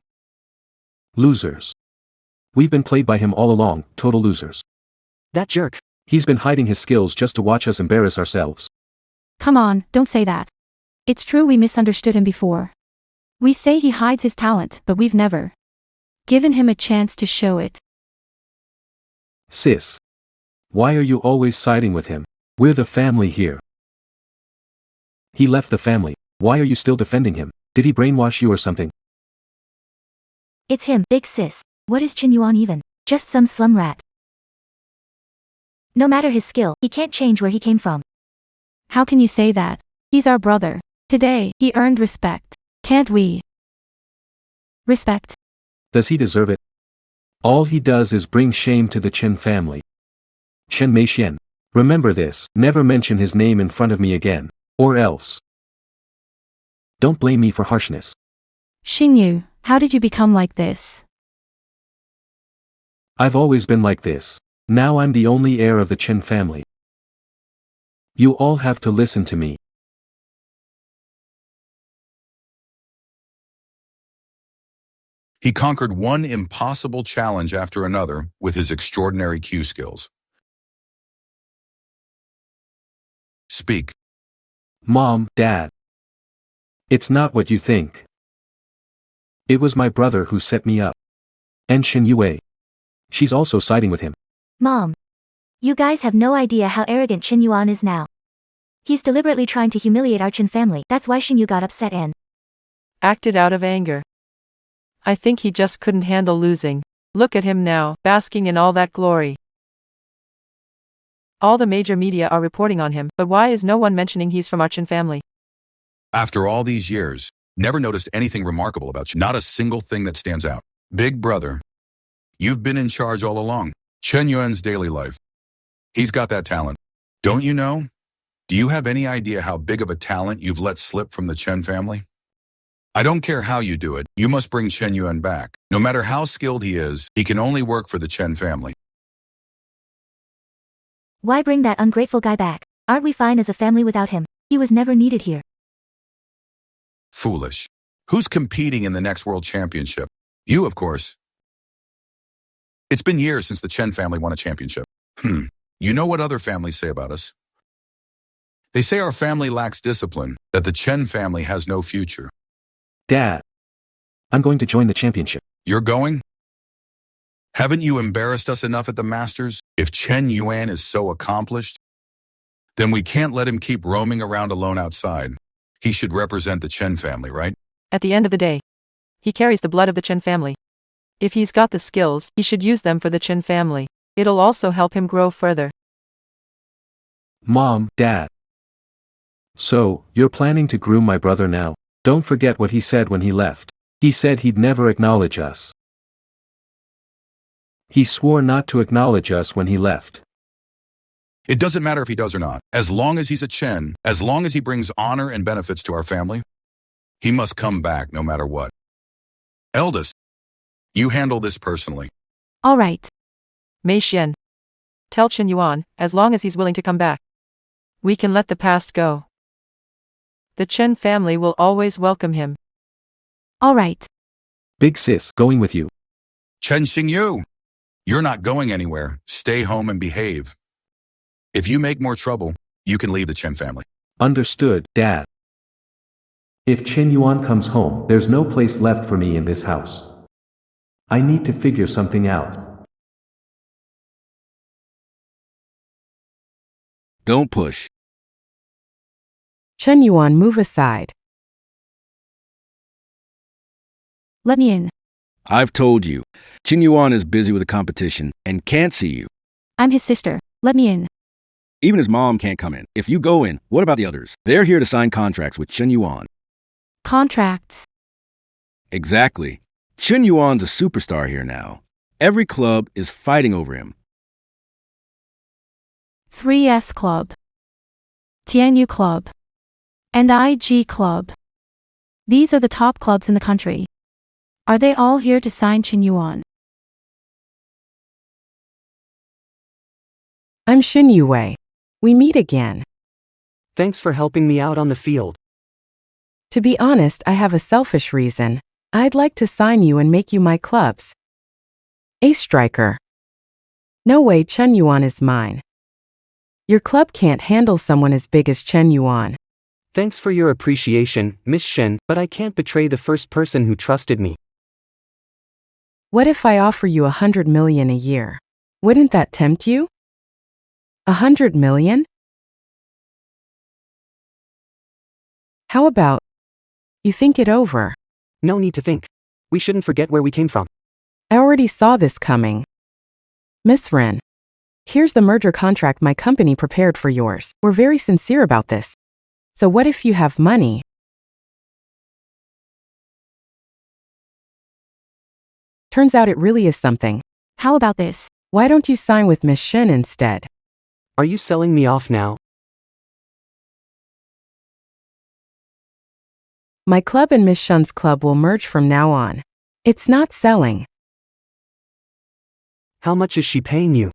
Losers. We've been played by him all along, total losers. That jerk. He's been hiding his skills just to watch us embarrass ourselves. Come on, don't say that. It's true we misunderstood him before. We say he hides his talent, but we've never given him a chance to show it. Sis. Why are you always siding with him? We're the family here. He left the family. Why are you still defending him? Did he brainwash you or something? It's him, big sis. What is Chen Yuan even? Just some slum rat. No matter his skill, he can't change where he came from. How can you say that? He's our brother. Today, he earned respect. Can't we respect? Does he deserve it? All he does is bring shame to the Chen family. Chen Meixian. Remember this, never mention his name in front of me again. Or else. Don't blame me for harshness. Xingyu, how did you become like this? I've always been like this. Now I'm the only heir of the Chen family. You all have to listen to me. He conquered one impossible challenge after another with his extraordinary Q skills. Speak. Mom, Dad. It's not what you think. It was my brother who set me up. And Xin Yue. She's also siding with him. Mom. You guys have no idea how arrogant Chen Yuan is now. He's deliberately trying to humiliate our Chen family. That's why Xingyu got upset and acted out of anger. I think he just couldn't handle losing. Look at him now, basking in all that glory. All the major media are reporting on him, but why is no one mentioning he's from our Chen family? After all these years, Never noticed anything remarkable about you. Not a single thing that stands out. Big brother, you've been in charge all along. Chen Yuan's daily life. He's got that talent. Don't you know? Do you have any idea how big of a talent you've let slip from the Chen family? I don't care how you do it, you must bring Chen Yuan back. No matter how skilled he is, he can only work for the Chen family. Why bring that ungrateful guy back? Aren't we fine as a family without him? He was never needed here. Foolish. Who's competing in the next world championship? You, of course. It's been years since the Chen family won a championship. You know what other families say about us? They say our family lacks discipline, that the Chen family has no future. Dad. I'm going to join the championship. You're going? Haven't you embarrassed us enough at the Masters? If Chen Yuan is so accomplished, then we can't let him keep roaming around alone outside. He should represent the Chen family, right? At the end of the day, he carries the blood of the Chen family. If he's got the skills, he should use them for the Chen family. It'll also help him grow further. Mom, Dad. So, you're planning to groom my brother now? Don't forget what he said when he left. He said he'd never acknowledge us. He swore not to acknowledge us when he left. It doesn't matter if he does or not. As long as he's a Chen, as long as he brings honor and benefits to our family, he must come back no matter what. Eldest, you handle this personally. All right. Mei Xian. Tell Chen Yuan, as long as he's willing to come back, we can let the past go. The Chen family will always welcome him. All right. Big sis, going with you. Chen Xingyu, you're not going anywhere. Stay home and behave. If you make more trouble, you can leave the Chen family. Understood, Dad. If Chen Yuan comes home, there's no place left for me in this house. I need to figure something out. Don't push. Chen Yuan, move aside. Let me in. I've told you. Chen Yuan is busy with a competition and can't see you. I'm his sister. Let me in. Even his mom can't come in. If you go in, what about the others? They're here to sign contracts with Chen Yuan. Contracts. Exactly. Chen Yuan's a superstar here now. Every club is fighting over him. 3S Club. Tianyu Club. And IG Club. These are the top clubs in the country. Are they all here to sign Chen Yuan? I'm Xin Yue. We meet again. Thanks for helping me out on the field. To be honest, I have a selfish reason. I'd like to sign you and make you my club's ace striker. No way, Chen Yuan is mine. Your club can't handle someone as big as Chen Yuan. Thanks for your appreciation, Miss Shen, but I can't betray the first person who trusted me. What if I offer you 100 million a year? Wouldn't that tempt you? 100 million? How about you think it over? No need to think. We shouldn't forget where we came from. I already saw this coming. Miss Ren, here's the merger contract my company prepared for yours. We're very sincere about this. So what if you have money? Turns out it really is something. How about this? Why don't you sign with Miss Shen instead? Are you selling me off now? My club and Miss Shen's club will merge from now on. It's not selling. How much is she paying you?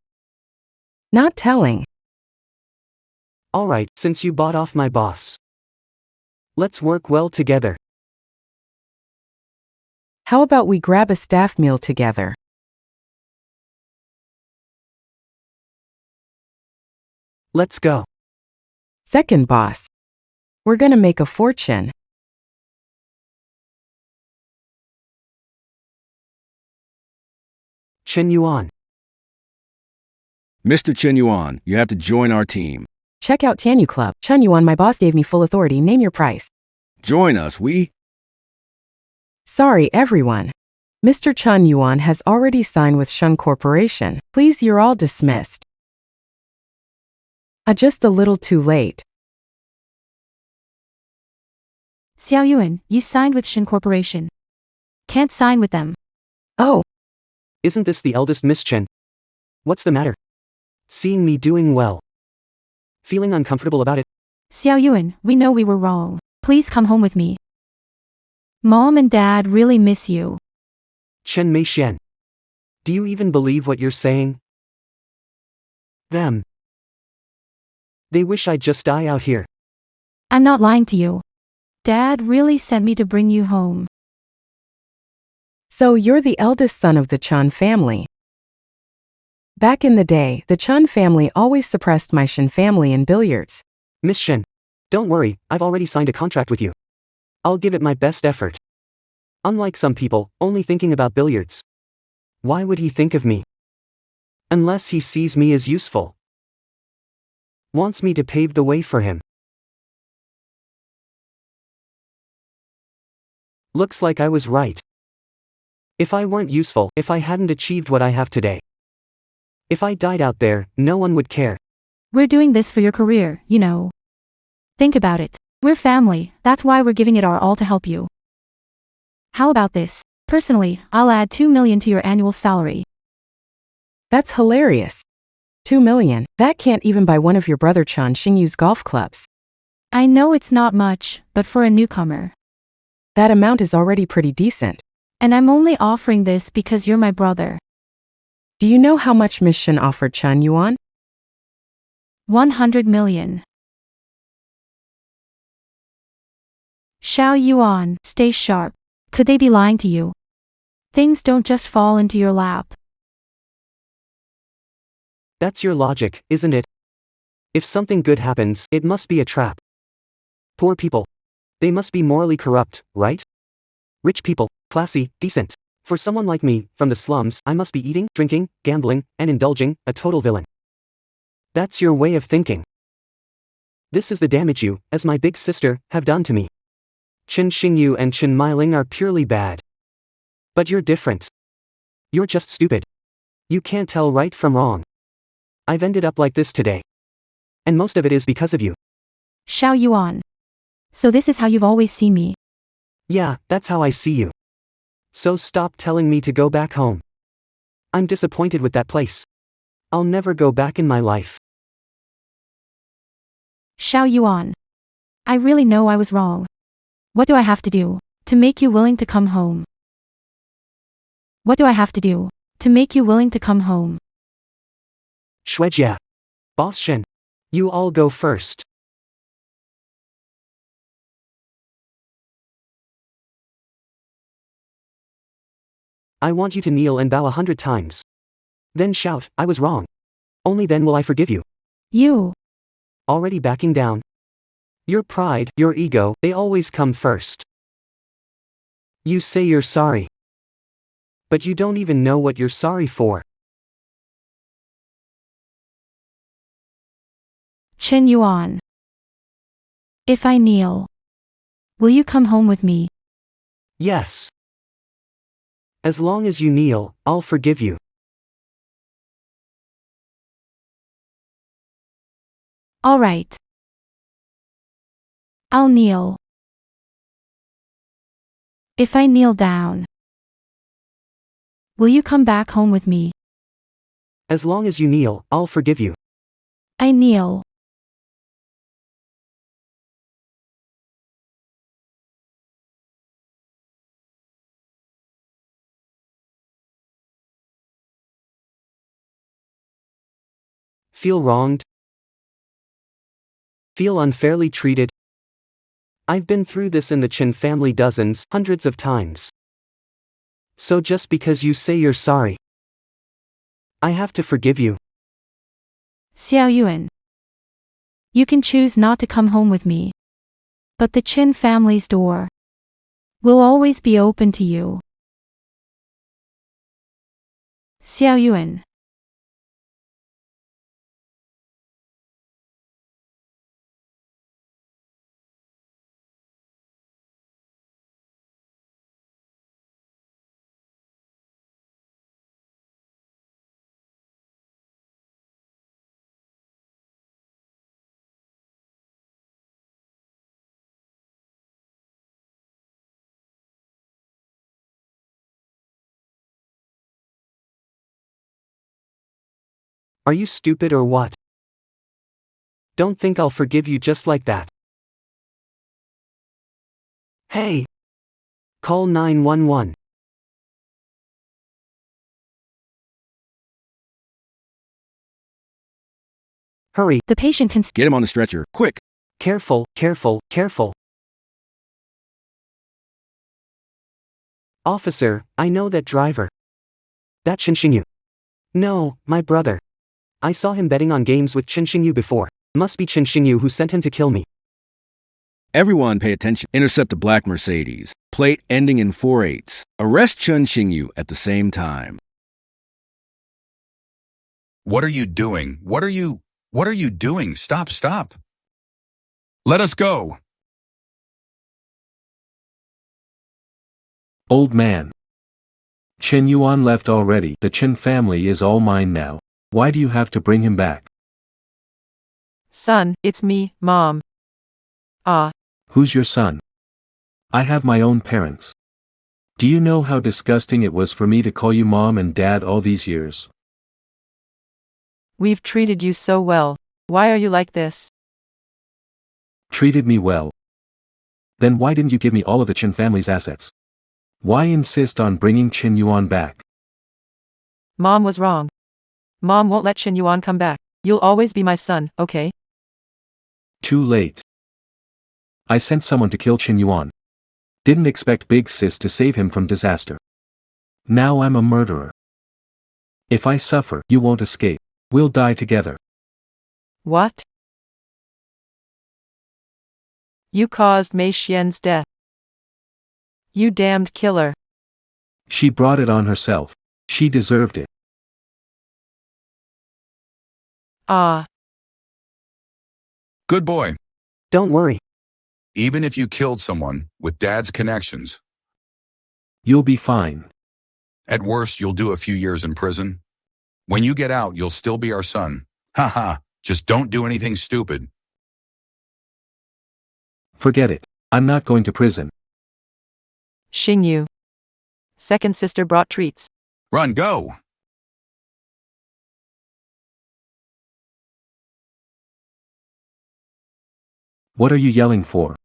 Not telling. Alright, since you bought off my boss. Let's work well together. How about we grab a staff meal together? Let's go. Second boss. We're gonna make a fortune. Chen Yuan. Mr. Chen Yuan, you have to join our team. Check out Tianyu Club. Chen Yuan, my boss gave me full authority. Name your price. Join us, Sorry, everyone. Mr. Chen Yuan has already signed with Shun Corporation. Please, you're all dismissed. Just a little too late. Xiao Yuan, you signed with Shin Corporation. Can't sign with them. Oh, Isn't this the eldest Miss Chen? What's the matter? Seeing me doing well. Feeling uncomfortable about it? Xiao Yuan, we know we were wrong. Please come home with me. Mom and Dad really miss you. Chen Mei Xian. Do you even believe what you're saying? Them. They wish I'd just die out here. I'm not lying to you. Dad really sent me to bring you home. so you're the eldest son of the Chun family. Back in the day, the Chun family always suppressed my Shin family in billiards. Miss Shen. Don't worry, I've already signed a contract with you. I'll give it my best effort. Unlike some people, only thinking about billiards. Why would he think of me? Unless he sees me as useful. Wants me to pave the way for him. Looks like I was right. If I weren't useful, if I hadn't achieved what I have today. If I died out there, no one would care. We're doing this for your career, you know. Think about it. We're family, that's why we're giving it our all to help you. How about this? Personally, I'll add 2 million to your annual salary. That's hilarious. 2 million. That can't even buy one of your brother Chun Xingyu's golf clubs. I know it's not much, but for a newcomer. That amount is already pretty decent. And I'm only offering this because you're my brother. Do you know how much Miss Shin offered Chun Yuan? 100 million. Xiao Yuan, stay sharp. Could they be lying to you? Things don't just fall into your lap. That's your logic, isn't it? If something good happens, it must be a trap. Poor people. They must be morally corrupt, right? Rich people, classy, decent. For someone like me, from the slums, I must be eating, drinking, gambling, and indulging, a total villain. That's your way of thinking. This is the damage you, as my big sister, have done to me. Chen Xingyu and Chen Meiling are purely bad. But you're different. You're just stupid. You can't tell right from wrong. I've ended up like this today. And most of it is because of you. Xiao Yuan. So this is how you've always seen me. Yeah, that's how I see you. So stop telling me to go back home. I'm disappointed with that place. I'll never go back in my life. Xiao Yuan. I really know I was wrong. What do I have to do to make you willing to come home? What do I have to do to make you willing to come home? Shuejia. Boss Shen. You all go first. I want you to kneel and bow 100 times. Then shout, I was wrong. Only then will I forgive you. You. Already backing down. Your pride, your ego, they always come first. You say you're sorry. But you don't even know what you're sorry for. Chen Yuan. If I kneel, will you come home with me? Yes. As long as you kneel, I'll forgive you. All right. I'll kneel. If I kneel down, will you come back home with me? As long as you kneel, I'll forgive you. I kneel. Feel wronged? Feel unfairly treated? I've been through this in the Chen family dozens, hundreds of times. So just because you say you're sorry, I have to forgive you. Xiao Yuan. You can choose not to come home with me. But the Chin family's door will always be open to you. Xiao Yuan. Are you stupid or what? Don't think I'll forgive you just like that. Hey! Call 911. Hurry, The patient can Get him on the stretcher, quick! careful, careful, careful. Officer, I know that driver. That Xinxingyu. No, my brother. I saw him betting on games with Xinxingyu before. Must be Xinxingyu who sent him to kill me. Everyone pay attention. Intercept a black Mercedes. Plate ending in 48s. Arrest Chun Xingyu at the same time. What are you doing? What are you doing? Stop, stop. Let us go. Old man. Chen Yuan left already. The Chen family is all mine now. Why do you have to bring him back? Son, it's me, Mom. Ah, Who's your son? I have my own parents. Do you know how disgusting it was for me to call you mom and dad all these years? we've treated you so well. Why are you like this? Treated me well. Then why didn't you give me all of the Chen family's assets? Why insist on bringing Chen Yuan back? Mom was wrong. Mom won't let Chen Yuan come back. You'll always be my son, okay? Too late. I sent someone to kill Chen Yuan. Didn't expect Big Sis to save him from disaster. Now I'm a murderer. If I suffer, you won't escape. We'll die together. What? You caused Mei Xian's death. You damned killer. She brought it on herself. She deserved it. Ah, Good boy. Don't worry. Even if you killed someone with Dad's connections, You'll be fine. at worst you'll do a few years in prison. When you get out, you'll still be our son. Haha, just don't do anything stupid. Forget it. I'm not going to prison. Xingyu. Second sister brought treats. Run, go! What are you yelling for?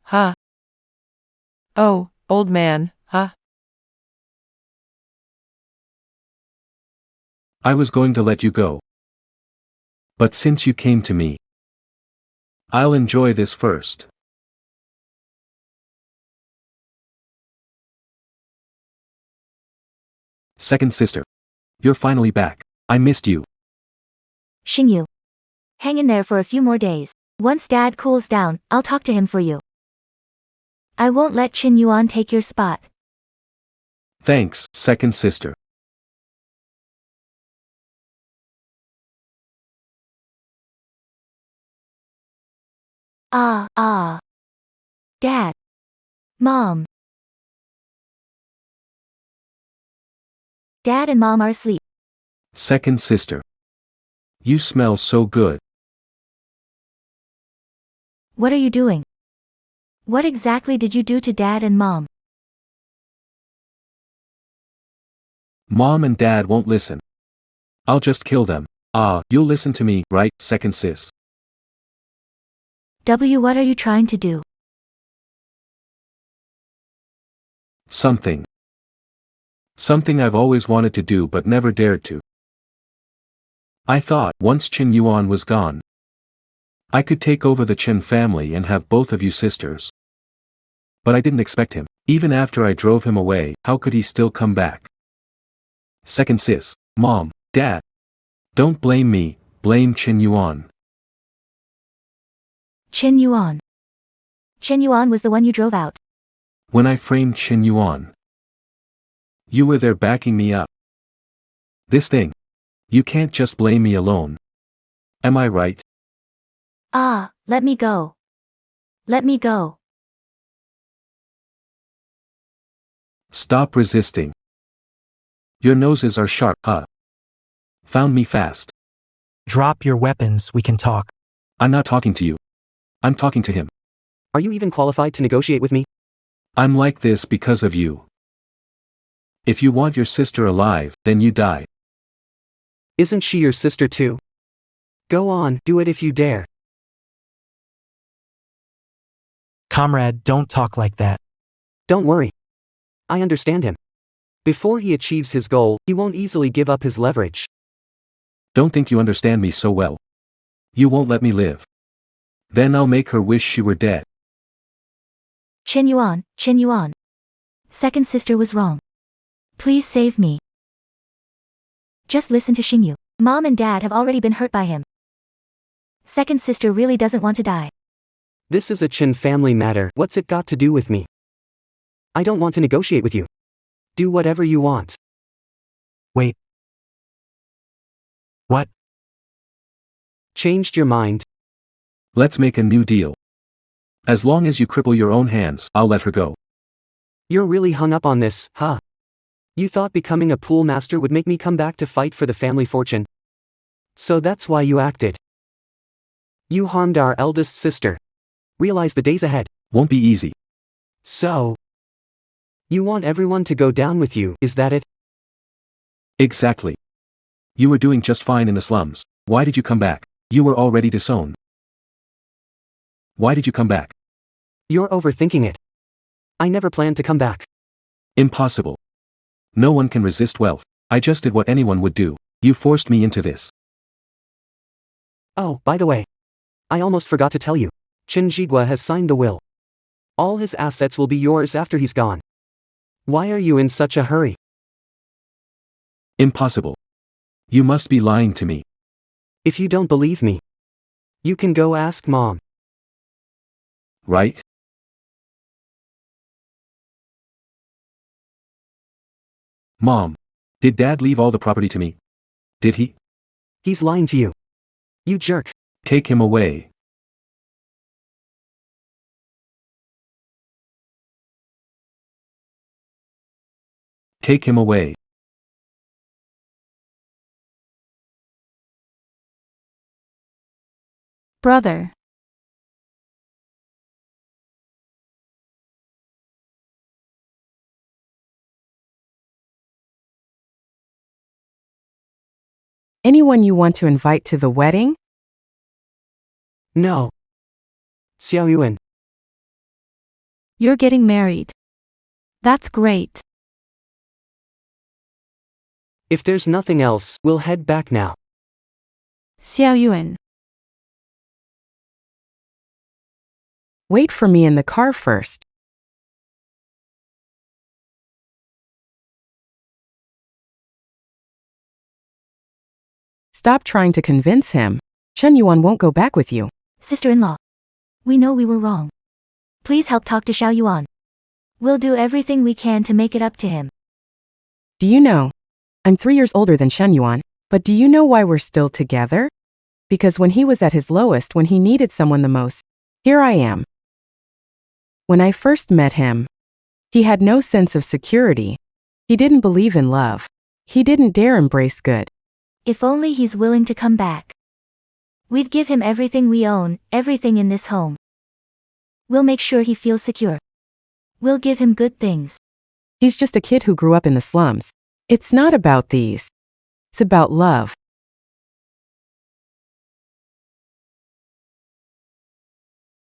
Huh? Oh, old man, huh? I was going to let you go. But since you came to me, I'll enjoy this first. Second sister. You're finally back. I missed you. Xingyu. Hang in there for a few more days. Once Dad cools down, I'll talk to him for you. I won't let Chen Yuan take your spot. Thanks, second sister. Ah. Dad. Mom. Dad and Mom are asleep. Second sister. You smell so good. What are you doing? What exactly did you do to Dad and Mom? Mom and Dad won't listen. I'll just kill them. You'll listen to me, right, second sis? What are you trying to do? Something. Something I've always wanted to do but never dared to. I thought, once Chen Yuan was gone, I could take over the Chen family and have both of you sisters. But I didn't expect him. Even after I drove him away, how could he still come back? Second sis, Mom, Dad. Don't blame me, blame Chen Yuan. Chen Yuan. Chen Yuan was the one you drove out. When I framed Chen Yuan, you were there backing me up. This thing. You can't just blame me alone. Am I right? Let me go. Let me go. Stop resisting. Your noses are sharp, huh? Found me fast. Drop your weapons, we can talk. I'm not talking to you. I'm talking to him. Are you even qualified to negotiate with me? I'm like this because of you. If you want your sister alive, then you die. Isn't she your sister too? Go on, do it if you dare. Comrade, don't talk like that. Don't worry. I understand him. Before he achieves his goal, he won't easily give up his leverage. Don't think you understand me so well. You won't let me live. Then I'll make her wish she were dead. Chen Yuan. Second sister was wrong. Please save me. Just listen to Xingyu. Mom and dad have already been hurt by him. Second sister really doesn't want to die. This is a Qin family matter. What's it got to do with me? I don't want to negotiate with you. Do whatever you want. Wait. What? Changed your mind? Let's make a new deal. As long as you cripple your own hands, I'll let her go. You're really hung up on this, huh? You thought becoming a pool master would make me come back to fight for the family fortune. So that's why you acted. You harmed our eldest sister. Realize the days ahead won't be easy. So, you want everyone to go down with you, is that it? Exactly. You were doing just fine in the slums. Why did you come back? You were already disowned. Why did you come back? You're overthinking it. I never planned to come back. Impossible. No one can resist wealth. I just did what anyone would do. You forced me into this. Oh, by the way, I almost forgot to tell you. Qin Jigua has signed the will. All his assets will be yours after he's gone. Why are you in such a hurry? Impossible. You must be lying to me. If you don't believe me, you can go ask Mom. Right? Mom, did Dad leave all the property to me? Did he? He's lying to you. You jerk. Take him away. Take him away. Brother. Anyone you want to invite to the wedding? No. Xiao Yuan. You're getting married. That's great. If there's nothing else, we'll head back now. Xiao Yuan. Wait for me in the car first. Stop trying to convince him. Chen Yuan won't go back with you. Sister-in-law. We know we were wrong. Please help talk to Xiao Yuan. We'll do everything we can to make it up to him. Do you know? I'm 3 years older than Chen Yuan, but do you know why we're still together? Because when he was at his lowest, when he needed someone the most, here I am. When I first met him, he had no sense of security. He didn't believe in love. He didn't dare embrace good. If only he's willing to come back. We'd give him everything we own, everything in this home. We'll make sure he feels secure. We'll give him good things. He's just a kid who grew up in the slums. It's not about these. It's about love.